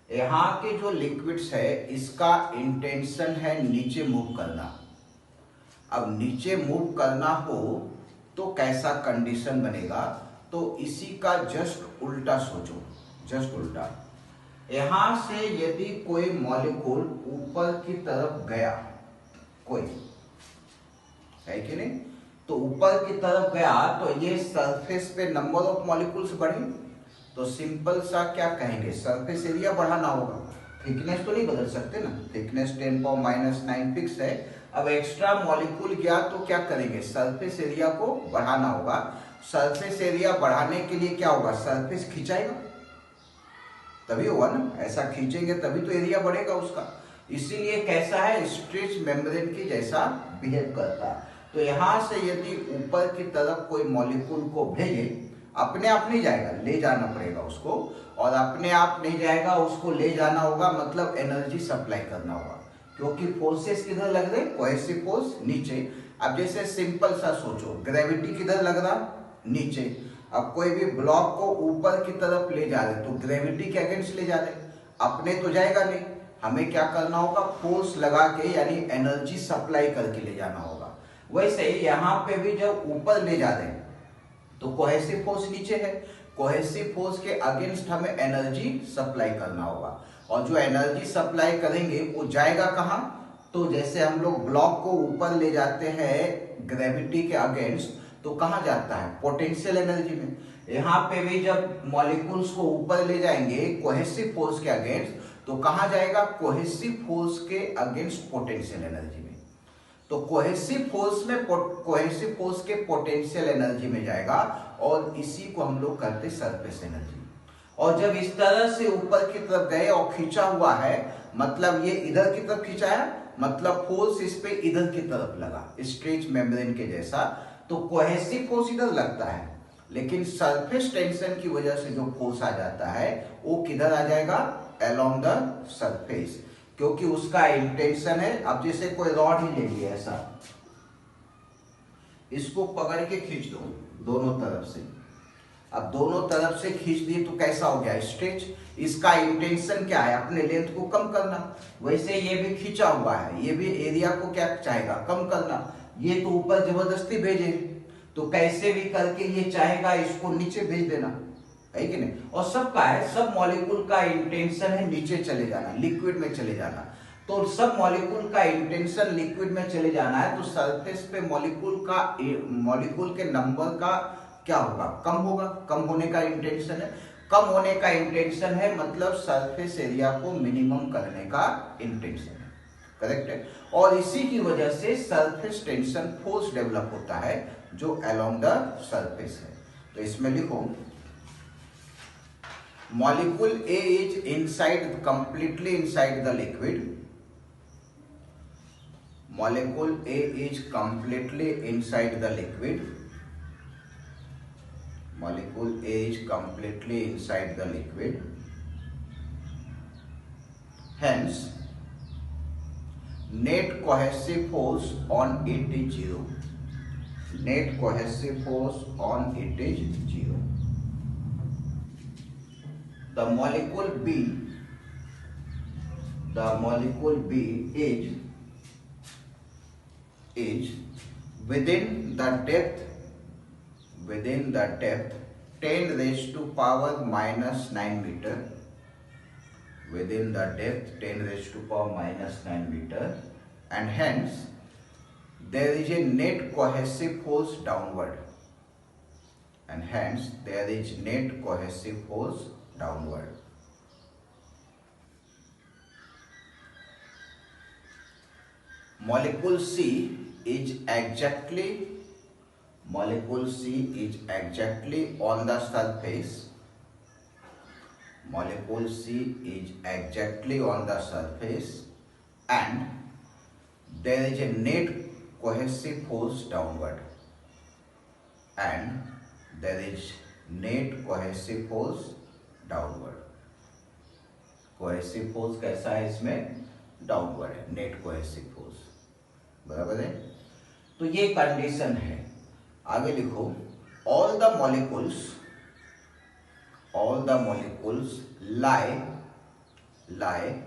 यहाँ के जो लिक्विड्स है इसका इंटेंशन है नीचे मूव करना। अब नीचे मूव करना हो तो कैसा कंडीशन बनेगा, तो इसी का जस्ट उल्टा सोचो, जस्ट उल्टा। यहां से यदि कोई मॉलिक्यूल ऊपर की तरफ गया, कोई है कि नहीं, तो ऊपर की तरफ गया तो ये सरफेस पे नंबर ऑफ मॉलिक्यूल्स बढ़े, तो सिंपल सा क्या कहेंगे, सरफेस एरिया बढ़ाना होगा। थिकनेस तो नहीं बदल सकते ना, थिकनेस 10⁻⁹ फिक्स है। अब एक्स्ट्रा मॉलिक्यूल गया तो क्या करेंगे, सरफेस एरिया को बढ़ाना होगा। सरफेस एरिया बढ़ाने के लिए क्या होगा, सरफेस खिंचाएगा तभी होगा ना, ऐसा खींचेंगे तभी तो एरिया बढ़ेगा उसका। इसीलिए कैसा है, स्ट्रेच मेम्ब्रेन के जैसा बिहेव करता है। तो यहाँ से यदि ऊपर की तरफ कोई मॉलिक्यूल को भेजे, अपने आप नहीं जाएगा, ले जाना पड़ेगा उसको, और अपने आप नहीं जाएगा, उसको ले जाना होगा, मतलब एनर्जी सप्लाई करना होगा, क्योंकि फोर्सेस किधर लग रहे, कोहेसिव फोर्स नीचे। अब जैसे सिंपल सा सोचो, ग्रेविटी किधर लग रहा, नीचे। अब कोई भी ब्लॉक को ऊपर की तरफ ले जा रहे तो ग्रेविटी के अगेंस्ट ले जा रहे, अपने तो जाएगा नहीं, हमें क्या करना होगा, फोर्स लगा के यानी एनर्जी सप्लाई करके ले जाना होगा। वैसे ही यहाँ पे भी जब ऊपर ले जा रहे हैं तो कोहेसिव फोर्स नीचे है, कोहेसिव फोर्स के अगेंस्ट हमें एनर्जी सप्लाई करना होगा, और जो एनर्जी सप्लाई करेंगे वो जाएगा कहाँ, तो जैसे हम लोग ब्लॉक को ऊपर ले जाते हैं ग्रेविटी के अगेंस्ट, तो कहाँ जाता है, पोटेंशियल एनर्जी में। यहाँ पे भी जब मॉलिक्यूल्स को ऊपर ले जाएंगे कोहेसिव फोर्स के अगेंस्ट, तो कहाँ जाएगा, कोहेसिव फोर्स के अगेंस्ट पोटेंशियल एनर्जी में। तो कोहेसिव फोर्स में कोहेसिव फोर्स के पोटेंशियल एनर्जी में जाएगा, और इसी को हम लोग करते सरफेस एनर्जी। और जब इस तरह से ऊपर की तरफ गए और खींचा हुआ है, मतलब ये इधर की तरफ खींचा है, मतलब फोर्स इस पे इधर की तरफ लगा, स्ट्रेच मेम्ब्रेन के जैसा, तो कोहेसिव फोर्स इधर लगता है, लेकिन सरफेस टेंशन की वजह से जो फोर्स आ जाता है वो किधर आ जाएगा, अलोंग द सरफेस, क्योंकि उसका इंटेंशन है। अब जैसे कोई रॉड ही ले लिया ऐसा, इसको पकड़ के खींच दो दोनों तरफ से, अब दोनों तरफ से खींच दिए तो कैसा हो गया, स्ट्रेच। इसका इंटेंशन क्या है, अपने लेंथ को कम करना। वैसे ये भी खींचा हुआ है, ये भी एरिया को क्या चाहेगा, कम करना। ये तो ऊपर जबरदस्ती भेजे, तो कैसे भी करके ये चाहेगा इसको नीचे भेज देना, है कि नहीं। और सबका है, सब मॉलिक्यूल का इंटेंशन है नीचे चले जाना, लिक्विड में चले जाना। तो सब मॉलिक्यूल का इंटेंशन लिक्विड में चले जाना है, तो सरफेस पे मॉलिक्यूल के नंबर का क्या होगा, कम होगा। कम होने का इंटेंशन है, कम होने का इंटेंशन है, मतलब सरफेस एरिया को मिनिमम करने का इंटेंशन है, करेक्ट है। और इसी की वजह से सरफेस टेंशन फोर्स डेवलप होता है जो अलोंग द सरफेस है। तो इसमें लिखो, molecule A is completely inside the liquid. Molecule A is completely inside the liquid. Molecule A is completely inside the liquid. Hence, net cohesive force on it is 0. Net cohesive force on it is 0. The molecule B is within the depth 10 raised to power minus 9 meter. Within the depth 10 raised to power minus 9 meter, and hence there is a net cohesive force downward. And hence there is net cohesive force downward. Molecule C is exactly on the surface. Molecule C is exactly on the surface, and there is a net cohesive force downward. And there is net cohesive force downward. Cohesive force कैसा है, इसमें डाउनवर्ड है, नेट कोहेसिव फोर्स, बराबर है। तो ये कंडीशन है। आगे लिखो, all the molecules lie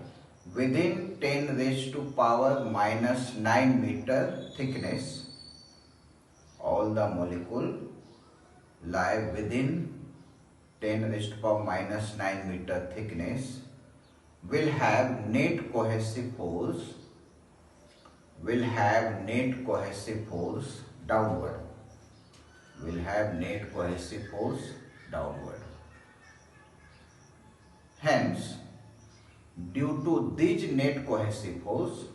within 10 raised to power minus 9 meter thickness. All the molecules lie within 10 raised to power minus 9 meter thickness will have net cohesive force downward. Hence, due to this net cohesive force,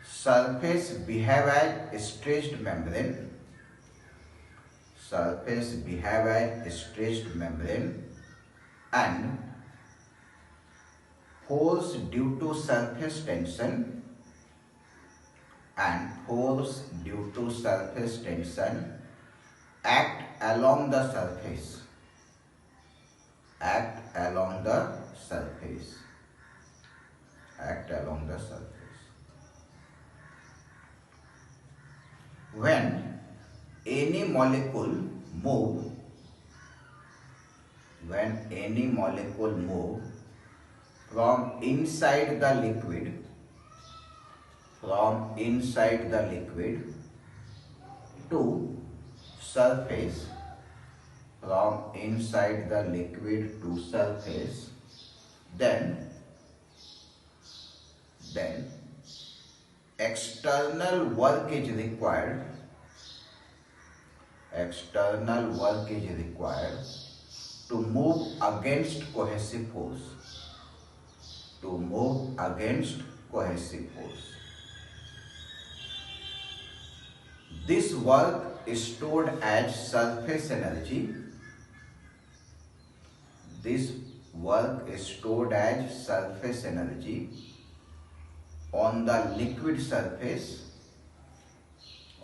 surface behave as stretched membrane. And force due to surface tension and force due to surface tension act along the surface. Act along the surface. Act along the surface. When any molecule move, when any molecule move from inside the liquid, from inside the liquid to surface, from inside the liquid to surface, then external work is required. External work is required to move against cohesive force. To move against cohesive force. This work is stored as surface energy. This work is stored as surface energy on the liquid surface,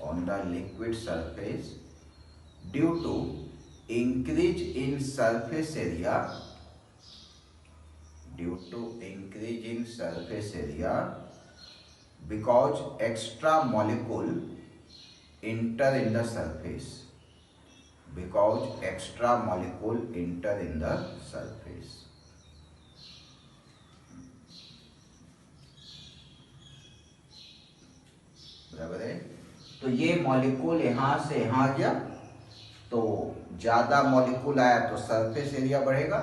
on the liquid surface due to increase in surface area, due to increase in surface area because extra molecule enter in the surface, because extra molecule enter in the surface. बराबर है। तो ये मॉलिक्यूल यहाँ से यहाँ गया, तो ज्यादा मॉलिक्यूल आया तो सरफेस एरिया बढ़ेगा,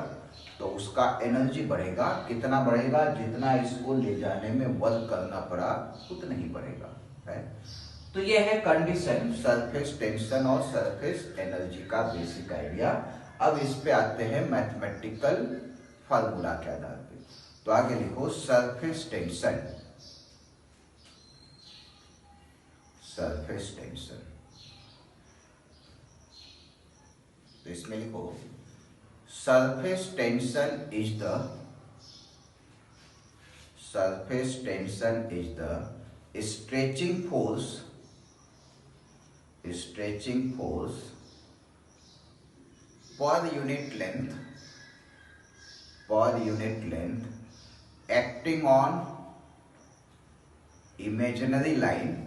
तो उसका एनर्जी बढ़ेगा। कितना बढ़ेगा? जितना इसको ले जाने में वर्क करना पड़ा उतना ही बढ़ेगा, है। तो ये है कंडीशन सरफेस टेंशन और सरफेस एनर्जी का बेसिक आइडिया। अब इस पे आते हैं मैथमेटिकल फार्मूला के आधार पे। तो आगे लिखो सरफेस टेंशन, सरफेस टेंशन। तो इसमें लिखो surface tension is the, surface tension is the stretching force, stretching force per unit length, पर unit length acting on imaginary line,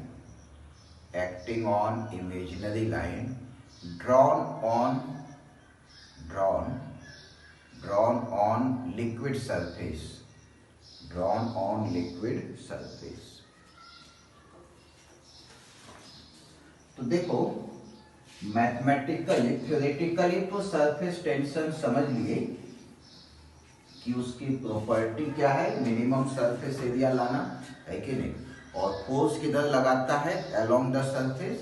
acting on imaginary line drawn on liquid surface, drawn on liquid surface। तो देखो मैथमेटिकली थ्योरेटिकली तो सरफेस टेंशन समझ लिए कि उसकी प्रॉपर्टी क्या है, मिनिमम सरफेस एरिया लाना है कि नहीं, और फोर्स किधर लगाता है? Along the surface.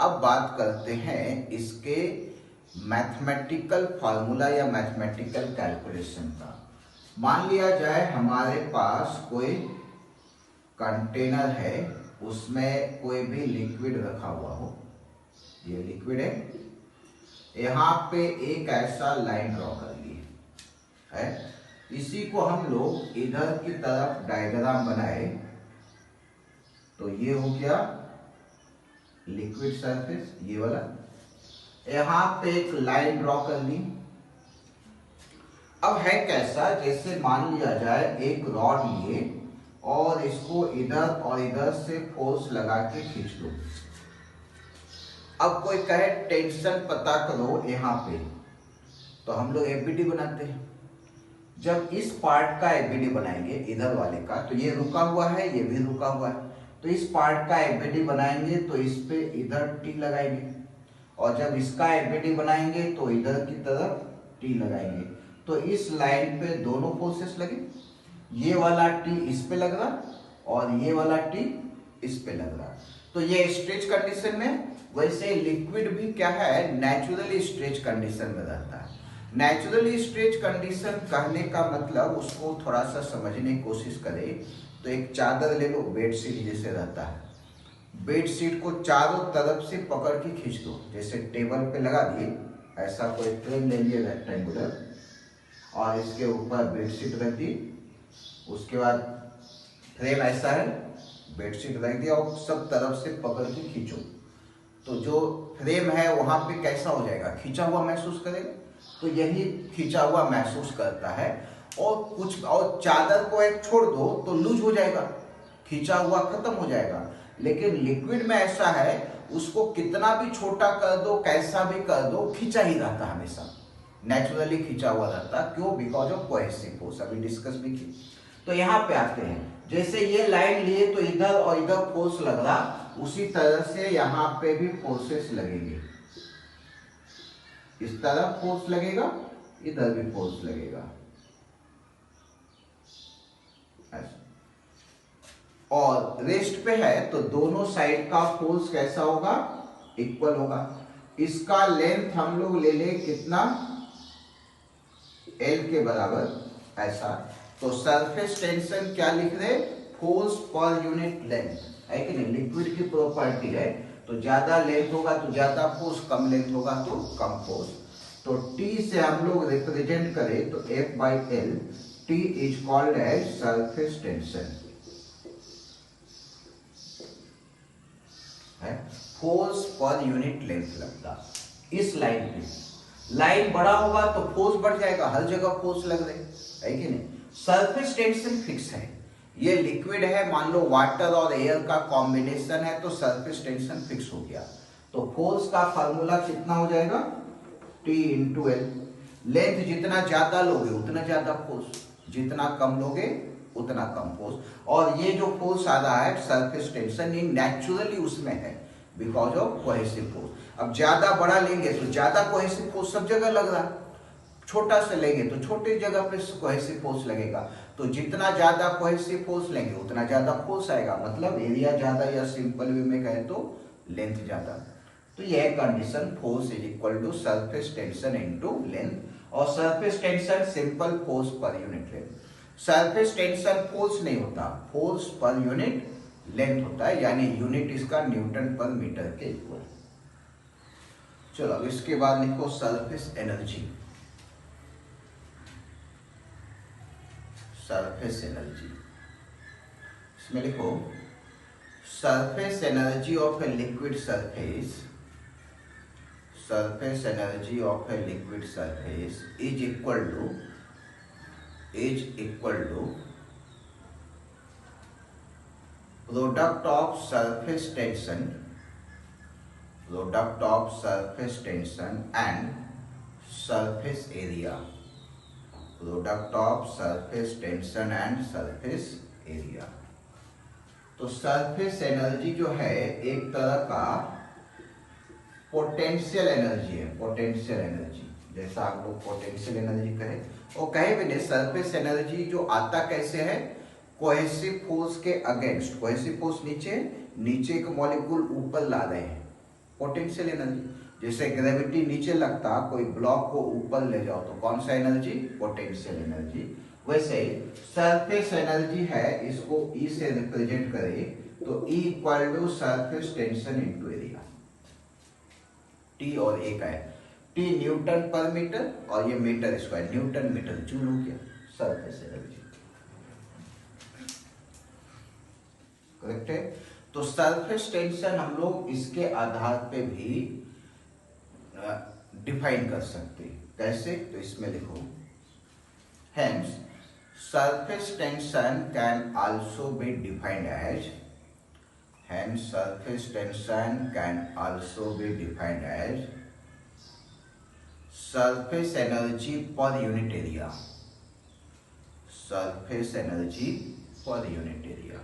अब बात करते हैं इसके मैथमेटिकल फार्मूला या मैथमेटिकल कैलकुलेशन का। मान लिया जाए हमारे पास कोई कंटेनर है, उसमें कोई भी लिक्विड रखा हुआ हो, ये लिक्विड है, यहाँ पे एक ऐसा लाइन ड्रॉ कर लिए है, इसी को हम लोग इधर की तरफ डायग्राम बनाए तो ये हो गया लिक्विड सरफेस, ये वाला। यहां पे एक लाइन ड्रॉ कर ली। अब है कैसा, जैसे मान लिया जाए एक रॉड लिए और इसको इधर और इधर से फोर्स लगा के खींच लो। अब कोई कहे टेंशन पता करो यहाँ पे, तो हम लोग एबीडी बनाते हैं। जब इस पार्ट का एबीडी बनाएंगे इधर वाले का, तो ये रुका हुआ है, ये भी रुका हुआ है, तो इस पार्ट का एबीडी बनाएंगे तो इस पे इधर टी लगाएंगे, और जब इसका एबीडी बनाएंगे तो इधर की तरफ टी लगाएंगे। तो इस लाइन पे दोनों फोर्सेस लगे, ये वाला टी इस पे लग रहा और ये वाला टी इस पे लग रहा। तो ये स्ट्रेच कंडीशन में, वैसे लिक्विड भी क्या है, नेचुरली स्ट्रेच कंडीशन में रहता है। नेचुरली स्ट्रेच कंडीशन कहने का मतलब, उसको थोड़ा सा समझने की कोशिश करें तो एक चादर ले लो, बेडशीट जैसे रहता है, बेडशीट को चारों तरफ से पकड़ के खींच दो, जैसे टेबल पे लगा दिए, ऐसा कोई फ्रेम ले लिए रेक्टेंगुलर, और इसके ऊपर बेडशीट रख दी, उसके बाद फ्रेम ऐसा है, बेडशीट रख दिया और सब तरफ से पकड़ के खींचो तो जो फ्रेम है वहां पे कैसा हो जाएगा, खींचा हुआ महसूस करेगा। तो यही खींचा हुआ महसूस करता है। और कुछ और चादर को एक छोड़ दो तो लूज हो जाएगा, खींचा हुआ खत्म हो जाएगा। लेकिन लिक्विड में ऐसा है, उसको कितना भी छोटा कर दो, कैसा भी कर दो, खींचा ही रहता, हमेशा नेचुरली खींचा हुआ रहता। क्यों? बिकॉज ऑफ कोहेसिव फोर्स, अभी डिस्कस भी की। तो यहाँ पे आते हैं, जैसे ये लाइन लिए तो इधर और इधर फोर्स लग रहा, उसी तरह से यहाँ पे भी फोर्सेस लगेंगे। इस तरफ फोर्स लगेगा, इधर भी फोर्स लगेगा ऐसा। और रेस्ट पे है तो दोनों साइड का फोर्स कैसा होगा, इक्वल होगा। इसका लेंथ हम लोग ले ले कितना, L के बराबर ऐसा। तो सरफेस टेंशन क्या लिख रहे, फोर्स पर यूनिट लेंथ, है कि नहीं? लिक्विड की प्रॉपर्टी है, तो ज्यादा लेंथ होगा तो ज्यादा फोर्स, कम लेंथ होगा तो कम फोर्स। तो T से हम लोग रिप्रेजेंट करें तो F/L, T is called as surface tension, है फोर्स पर यूनिट लेंथ लगता। इस लाइन पे लाइन बड़ा होगा तो फोर्स बढ़ जाएगा, हर जगह फोर्स लग रहे, है कि नहीं? सरफेस टेंशन फिक्स है, ये लिक्विड है, मान लो वाटर और एयर का कॉम्बिनेशन है, तो सरफेस टेंशन फिक्स हो गया। तो फोर्स का फार्मूला कितना हो जाएगा, T इंटू L। लेंथ जितना ज्यादा लोगे उतना ज्यादा फोर्स, जितना कम लोगे उतना कम फोर्स। और ये जो फोर्स आ रहा है सरफेस टेंशन, ये नेचुरली उसमें है बिकॉज ऑफ कोहेसिव फोर्स। अब ज्यादा बड़ा लेंगे तो ज्यादा कोहेसिव फोर्स सब जगह लग रहा है, छोटा से लेंगे तो छोटी जगह पे कोहेसिव फोर्स लगेगा। तो जितना ज्यादा कोहेसिव फोर्स लेंगे उतना ज्यादा फोर्स आएगा, मतलब एरिया ज्यादा, या सिंपल वे में कहे तो लेंथ ज्यादा। तो यह condition, force is equal to surface tension into length. और surface tension simple force per unit length. Surface tension force नहीं होता, फोर्स पर यूनिट लेंथ होता है, यानी यूनिट इसका न्यूटन पर मीटर के इक्वल। चलो अब इसके बाद लिखो सरफेस एनर्जी। सरफेस एनर्जी, इसमें लिखो surface energy of a liquid surface, surface energy of a liquid surface is equal to product of surface tension, product of surface tension and surface area, product of surface tension and surface area. तो सरफेस एनर्जी जो है एक तरह का पोटेंशियल एनर्जी है, पोटेंशियल एनर्जी, जैसा आप लोग पोटेंशियल एनर्जी कहे, और कहे भी नहीं, सरफेस एनर्जी जो आता कैसे है, कोहेसिव फोर्स के अगेंस्ट। कोहेसिव फोर्स नीचे, नीचे के मॉलिक्यूल ऊपर ला रहे हैं, पोटेंशियल एनर्जी। जैसे ग्रेविटी नीचे लगता, कोई ब्लॉक को ऊपर ले जाओ तो कौन सा एनर्जी, पोटेंशियल एनर्जी। वैसे सरफेस एनर्जी है, इसको E से रिप्रेजेंट करें तो E equal to surface tension into area. T और A का है, T न्यूटन पर मीटर और ये metre square, newton metre joule हो गया सरफेस एनर्जी, करेक्ट है। तो सरफेस टेंशन हम लोग इसके आधार पे भी डिफाइन कर सकते हैं, कैसे? तो इसमें लिखो hence surface tension can also be defined as, hence surface tension can also be defined as surface energy per unit area, surface energy per unit area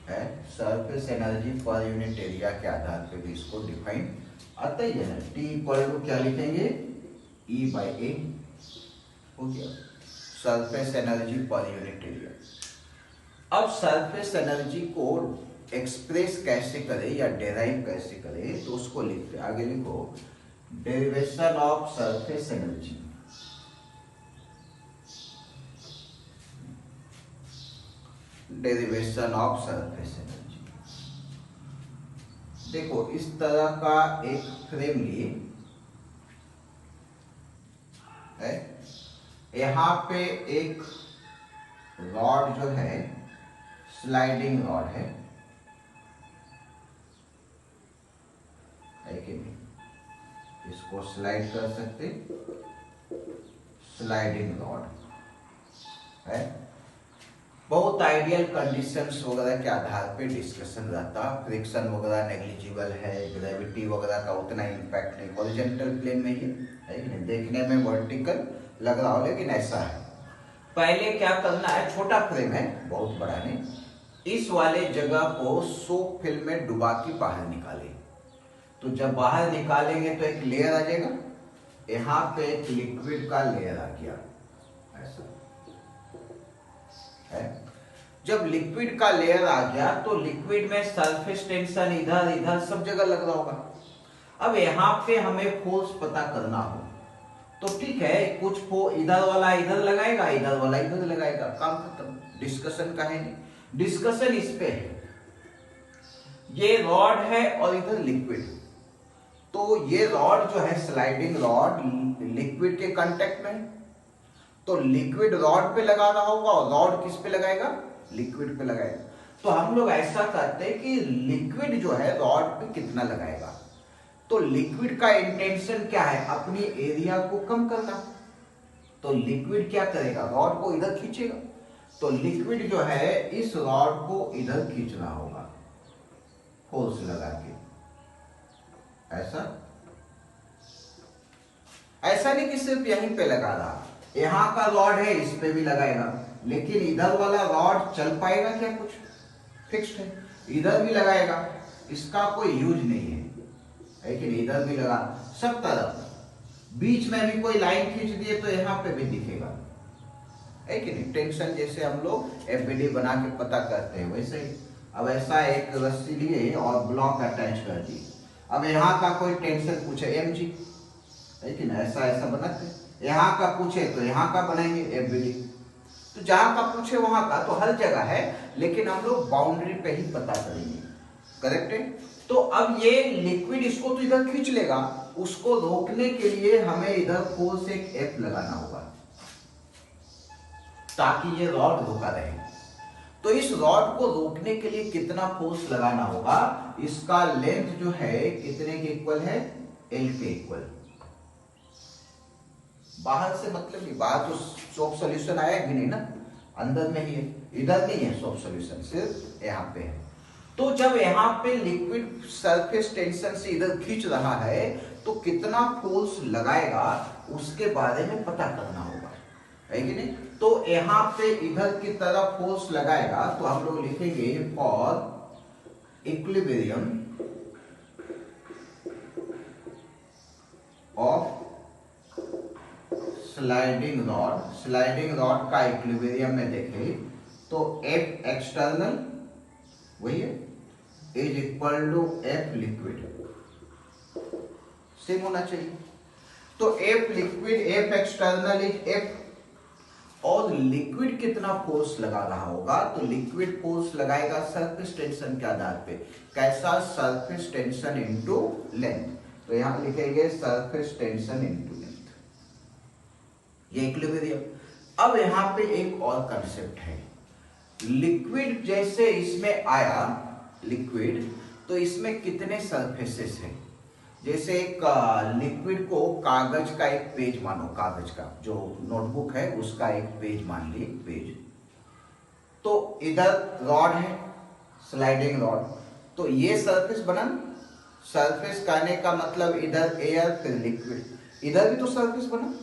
है। Surface energy per unit area के आधार पे भी इसको डिफाइन आता ही है ना। T इक्वल टू क्या लिखेंगे, E/A हो गया, surface energy per unit area. अब सरफेस एनर्जी को एक्सप्रेस कैसे करें या डेराइव कैसे करें, तो उसको लिखते हैं, आगे लिखो derivation of surface energy. Derivation of surface energy, देखो इस तरह का एक फ्रेम लिए है, यहाँ पे एक रॉड जो है स्लाइडिंग रॉड है कि नहीं, इसको स्लाइड कर सकते, स्लाइडिंग रॉड है। बहुत आइडियल कंडीशंस वगैरह के आधार पे डिस्कशन रहता, फ्रिक्शन वगैरह नेग्लिजिबल है, ग्रेविटी वगैरह का उतना इम्पैक्ट नहीं, हॉरिजॉन्टल प्लेन में ही है कि नहीं, देखने में वर्टिकल लग रहा हो लेकिन ऐसा है। पहले क्या करना है, छोटा फ्रेम है बहुत बड़ा नहीं, इस वाले जगह को सोप फिल्म में डुबा के बाहर निकालें। तो जब बाहर निकालेंगे तो एक लेयर आ जाएगा, यहाँ पे एक लिक्विड का लेयर आ गया ऐसा है। जब लिक्विड का लेयर आ गया तो लिक्विड में सरफेस टेंशन इधर इधर सब जगह लग रहा होगा। अब यहाँ पे हमें फोर्स पता करना हो तो ठीक है, कुछ इधर वाला इधर लगाएगा, इधर वाला इधर लगाएगा, काम खत्म, डिस्कशन का है नहीं। डिस्कशन इस पे है, ये रॉड है और इधर लिक्विड, तो ये रॉड जो है स्लाइडिंग रॉड लिक्विड के कांटेक्ट में, तो लिक्विड रॉड पे लगा रहा होगा और रॉड किस पे लगाएगा, लिक्विड पे लगाएगा। तो हम लोग ऐसा करते हैं कि लिक्विड जो है रॉड पे कितना लगाएगा, तो लिक्विड का इंटेंशन क्या है, अपनी एरिया को कम करना। तो लिक्विड क्या करेगा, रॉड को इधर खींचेगा, तो लिक्विड जो है इस रॉड को इधर खींचना होगा फोर्स लगा के, ऐसा नहीं कि सिर्फ यहीं पे लगा रहा, यहां का रॉड है इस पे भी लगाएगा, लेकिन इधर वाला रॉड चल पाएगा क्या, कुछ फिक्स्ड है, इधर भी लगाएगा, इसका कोई यूज नहीं है कि नहीं, इधर भी लगा, सब तरफ, बीच में भी कोई लाइन खींच दिए तो यहाँ पे भी दिखेगा, है कि नहीं। टेंशन जैसे हम लोग एफबीडी बना के पता करते हैं वैसे ही। अब ऐसा एक रस्सी लिए और ब्लॉक अटैच कर दी, अब यहाँ का कोई टेंशन पूछे mg, है कि नहीं, ऐसा ऐसा बनाते, यहाँ का पूछे तो यहाँ का बनाएंगे एफबीडी, तो जहां का पूछे वहां का, तो हर जगह है, लेकिन हम लोग बाउंड्री पे ही पता करेंगे, करेक्ट है। तो अब ये लिक्विड इसको तो इधर खींच लेगा, उसको रोकने के लिए हमें इधर फोर्स एक F लगाना होगा ताकि ये रॉड रोका रहे। तो इस रॉड को रोकने के लिए कितना फोर्स लगाना होगा, इसका लेंथ जो है कितने के इक्वल है, L के इक्वल। बाहर से मतलब नहीं, बाहर तो सोप सॉल्यूशन आया भी नहीं ना, अंदर में ही है, इधर नहीं है सोप सॉल्यूशन, सिर्फ यहाँ पे है। तो जब यहाँ पे लिक्विड सरफेस टेंशन से इधर खींच रहा है तो कितना फोर्स लगाएगा उसके बारे में पता करना होगा, है कि नहीं। तो यहाँ पे इधर की तरफ फोर्स लगाएगा तो हम लोग लिखेंगे for equilibrium of sliding rod, sliding rod का इक्विलिब्रियम में देखें तो F एक्सटर्नल वही है is equal to F liquid, same होना चाहिए। तो F liquid F external is F, और लिक्विड कितना फोर्स लगा रहा होगा, तो लिक्विड फोर्स लगाएगा सरफेस टेंशन के आधार पे, कैसा, सरफेस टेंशन इनटू लेंथ, तो यहां लिखेंगे सरफेस टेंशन इनटू लेंथ, ये इक्विलिब्रियम। अब यहां पे एक और कंसेप्ट है, लिक्विड जैसे इसमें आया लिक्विड, तो इसमें कितने सरफेसेस हैं, जैसे एक लिक्विड को कागज का एक पेज मानो, कागज का जो नोटबुक है उसका एक पेज मान ली, पेज, तो इधर रॉड है स्लाइडिंग रॉड, तो ये सरफेस बना, सरफेस कहने का मतलब इधर एयर फिर लिक्विड, इधर भी तो सरफेस बना,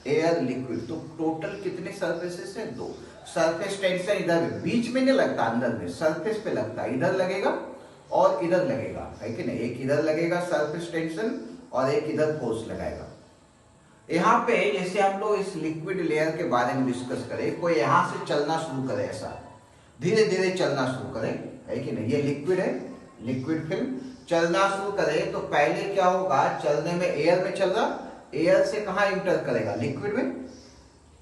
एयर लिक्विड, तो टोटल कितने सरफेसेस है, दो। सरफेस टेंशन इधर बीच में नहीं लगता, अंदर में सरफेस पे लगता है, इधर लगेगा और इधर लगेगा, है कि नहीं, एक इधर लगेगा सरफेस टेंशन और एक इधर फोर्स लगाएगा। यहाँ पे जैसे हम लोग इस लिक्विड लेयर के बारे में डिस्कस करें, कोई यहाँ से चलना शुरू करे, ऐसा धीरे धीरे चलना शुरू करे, है कि नहीं, ये लिक्विड है, लिक्विड फिल्म चलना शुरू करे तो पहले क्या होगा, चलने में एयर में चल रहा, एयर से कहाँ इंटर करेगा, लिक्विड में,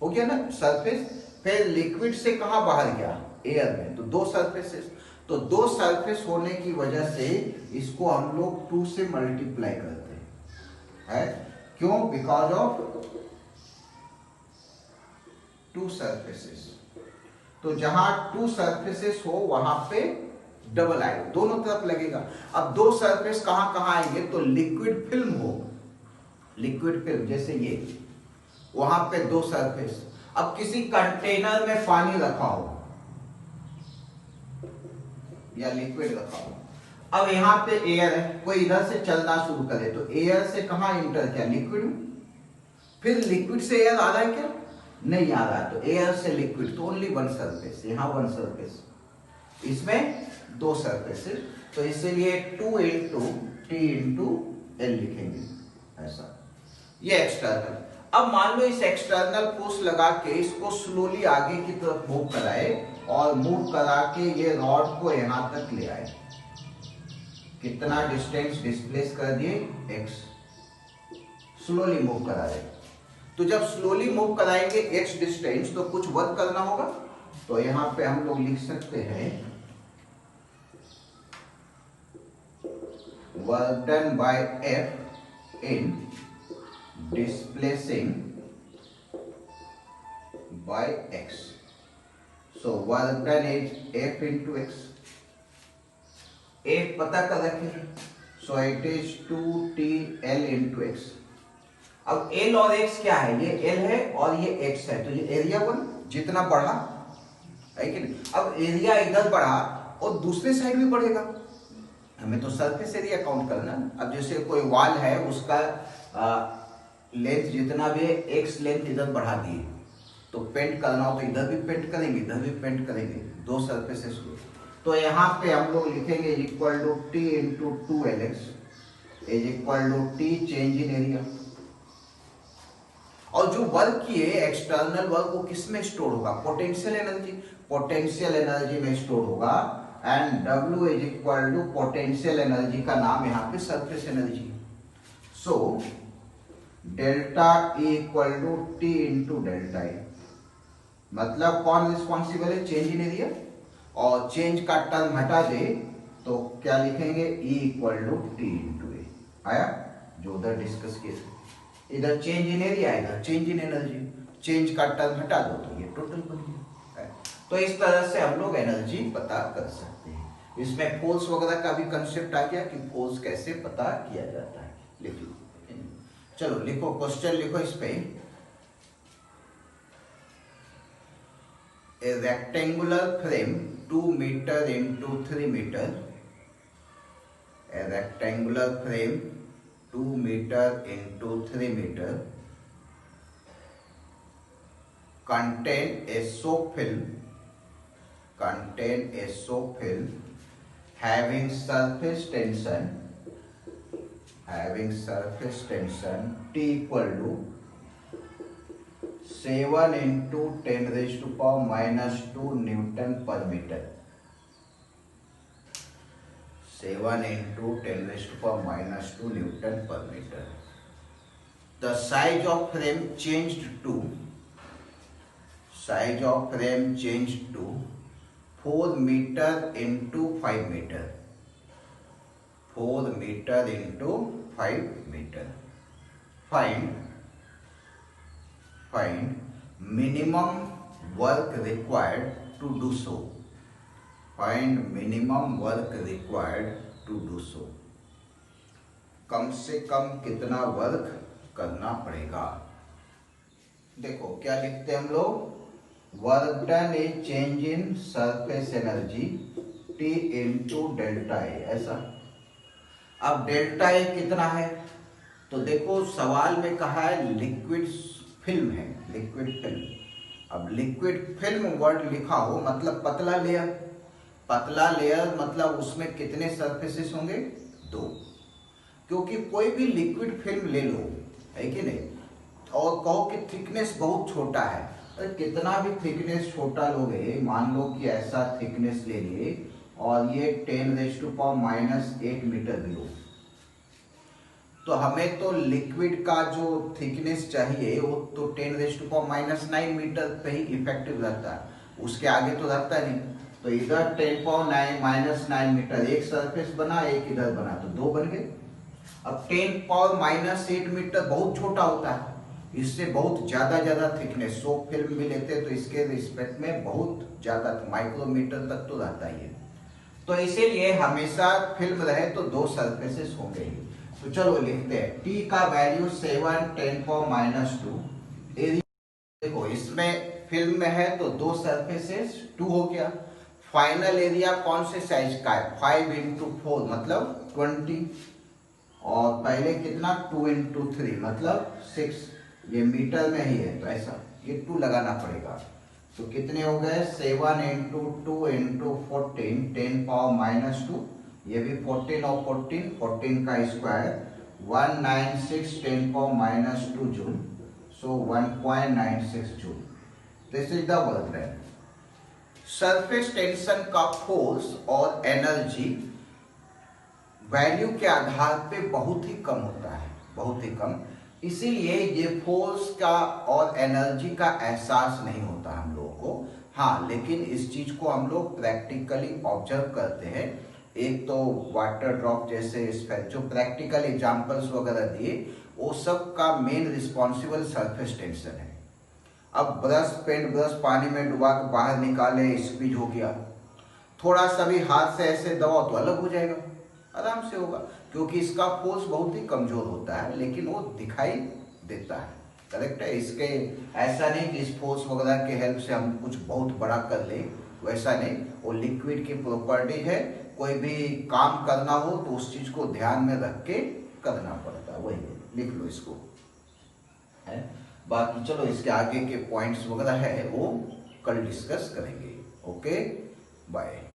हो गया ना सरफेस, फिर लिक्विड से कहाँ बाहर गया, एयर में, तो दो सरफेसेस, तो दो सरफेस होने की वजह से इसको हम लोग 2 से मल्टीप्लाई करते हैं, क्यों, बिकॉज ऑफ टू सरफेसेस। तो जहां टू सरफेसेस हो वहां पे डबल एरो दोनों तरफ लगेगा। अब दो सरफेस कहां कहां आएंगे, तो लिक्विड फिल्म हो, लिक्विड फिल्म जैसे ये, वहां पे दो सरफेस। अब किसी कंटेनर में पानी रखा हो या लिक्विड रखा हो, अब यहां पे एयर है, कोई इधर से चलना शुरू करे तो एयर से कहां इंटर किया, लिक्विड में। फिर लिक्विड से एयर आ रहा है क्या, नहीं आ रहा है, तो एयर से लिक्विड, तो ओनली वन सरफेस, यहां वन सरफेस, इसमें दो सरफेसेस, तो इसीलिए 2 इंटू टी इंटू एल लिखेंगे ऐसा। ये एक्सटर्नल। अब मान लो इस एक्सटर्नल फोर्स लगा के इसको स्लोली आगे की तरफ मूव कराए और मूव करा के ये रॉड को यहां तक ले आए। कितना डिस्टेंस डिस्प्लेस कर दिए, x, स्लोली मूव करा रहे। तो जब स्लोली मूव कराएंगे x डिस्टेंस तो कुछ वर्क करना होगा, तो यहां पे हम लोग लिख सकते हैं work done by F in displacing by x. So work done is F into x. F पता कर रखें, so it is 2TL into x. अब L और x क्या है, ये L है और ये x है, तो ये एरिया वन जितना बढ़ा है कि नहीं। अब एरिया इधर बढ़ा और दूसरे साइड भी बढ़ेगा, हमें तो सरफेस एरिया काउंट करना। अब जैसे कोई वॉल है उसका लेंथ जितना भी है, एक्स लेंथ इधर बढ़ा दिए, तो पेंट करना हो तो इधर भी पेंट करेंगे, इधर भी पेंट करेंगे, दो सरफेसेस को। तो यहाँ पे हम लोग लिखेंगे equal to T into 2LX is equal to T change in area. और जो वर्क किए एक्सटर्नल वर्क वो किस में स्टोर होगा, पोटेंशियल एनर्जी, पोटेंशियल एनर्जी में स्टोर होगा। And W is equal to potential energy का नाम यहाँ पे surface energy. So delta E equal to T into delta A, मतलब कौन रिस्पॉन्सिबल है, चेंज इन एरिया, और चेंज का टर्म हटा दे तो क्या लिखेंगे, E equal to T into A. आया जो उधर डिस्कस किए थे, इधर चेंज इन एरिया, इधर चेंज इन एनर्जी, चेंज का टर्म हटा दो तो ये टोटल बन गया। तो इस तरह से हम लोग एनर्जी पता कर सकते हैं। इसमें फोर्स वगैरह का भी कंसेप्ट आ गया कि फोर्स कैसे पता किया जाता है। लिख लो, चलो लिखो, क्वेश्चन लिखो इस पे। A rectangular frame 2 metre into 3 metre, a rectangular frame 2 metre into 3 metre contain a soap film, having surface tension T equal to 7 into 10 raised to power minus 2 Newton per meter. 7 into 10 raised to power minus 2 Newton per meter. The size of frame changed to 4 meter into 5 meter. 4 meter into 5 meter. Find minimum work required to do so. Find minimum work required to do so. कम से कम कितना वर्क करना पड़ेगा। देखो क्या लिखते हैं हम लोग, work done is change in surface energy T into delta A, ऐसा। अब डेल्टा ए कितना है, तो देखो सवाल में कहा है लिक्विड फिल्म है, लिक्विड फिल्म। अब लिक्विड फिल्म वर्ड लिखा हो मतलब पतला लेयर, पतला लेयर मतलब उसमें कितने सरफेसेस होंगे, 2। क्योंकि कोई भी लिक्विड फिल्म ले लो, है कि नहीं, और कहो कि थिकनेस बहुत छोटा है, अरे कितना भी थिकनेस छोटा लोगे, मान लो कि ऐसा थिकनेस ले लिए और ये 10⁻⁻8 मीटर भी हो, तो हमें तो लिक्विड का जो थिकनेस चाहिए वो तो 10⁻⁹ मीटर पे ही इफेक्टिव रहता है, उसके आगे तो रहता नहीं। तो इधर 10⁻⁹ मीटर एक सरफेस बना, एक इधर बना, तो 2 बन गए। अब 10⁻⁸ मीटर बहुत छोटा होता है, इससे बहुत ज़्यादा थिकनेस, 100 फिल्म भी लेते हैं तो इसके रिस्पेक्ट में बहुत ज़्यादा माइक्रोमीटर तक तो रहता ही है। तो इसीलिए हमेशा फिल्म रहे तो 2 सरफेसेस होंगे ही। तो चलो लिखते हैं, टी का वैल्यू 7 10⁻²। एरिया देखो इसमें फिल्म में है तो 2 सरफेसेस 2 हो गया। फाइनल एरिया कौन से साइज का है, 5 × 4 मतलब 20, और पहले कितना 2 × 3 मतलब 6, ये मीटर में ही है तो ऐसा ये 2 लगाना पड़ेगा। तो कितने हो गए, 7 × 2 × 14 10⁻², ये भी 14 और 14 का square 196 10⁻² joule, so 1.96 joule. This is the work done. Surface tension का फोर्स और एनर्जी वैल्यू के आधार पे बहुत ही कम होता है, बहुत ही कम। इसीलिए ये फोर्स का और एनर्जी का एहसास नहीं होता हम लोगों को। हाँ, लेकिन इस चीज को हम लोग प्रैक्टिकली ऑब्जर्व करते हैं। एक तो वाटर ड्रॉप जैसे जो प्रैक्टिकल एग्जांपल्स वगैरह दिए, वो सब का मेन रिस्पॉन्सिबल सरफेस टेंशन है। अब पेंट ब्रश पानी में डुबा के बाहर निकाले, स्क्वीज हो गया, थोड़ा सा भी हाथ से ऐसे दबाओ तो अलग हो जाएगा, आराम से होगा, क्योंकि इसका फोर्स बहुत ही कमजोर होता है, लेकिन वो दिखाई देता है। करेक्ट है। इसके ऐसा नहीं कि इस फोर्स वगैरह के हेल्प से हम कुछ बहुत बड़ा कर ले, वैसा नहीं। वो लिक्विड की प्रॉपर्टी है, कोई भी काम करना हो तो उस चीज को ध्यान में रख के करना पड़ता है, वही है। लिख लो इसको है। बाकी चलो इसके आगे के पॉइंट्स वगैरह है वो कल डिस्कस करेंगे। Okay, bye.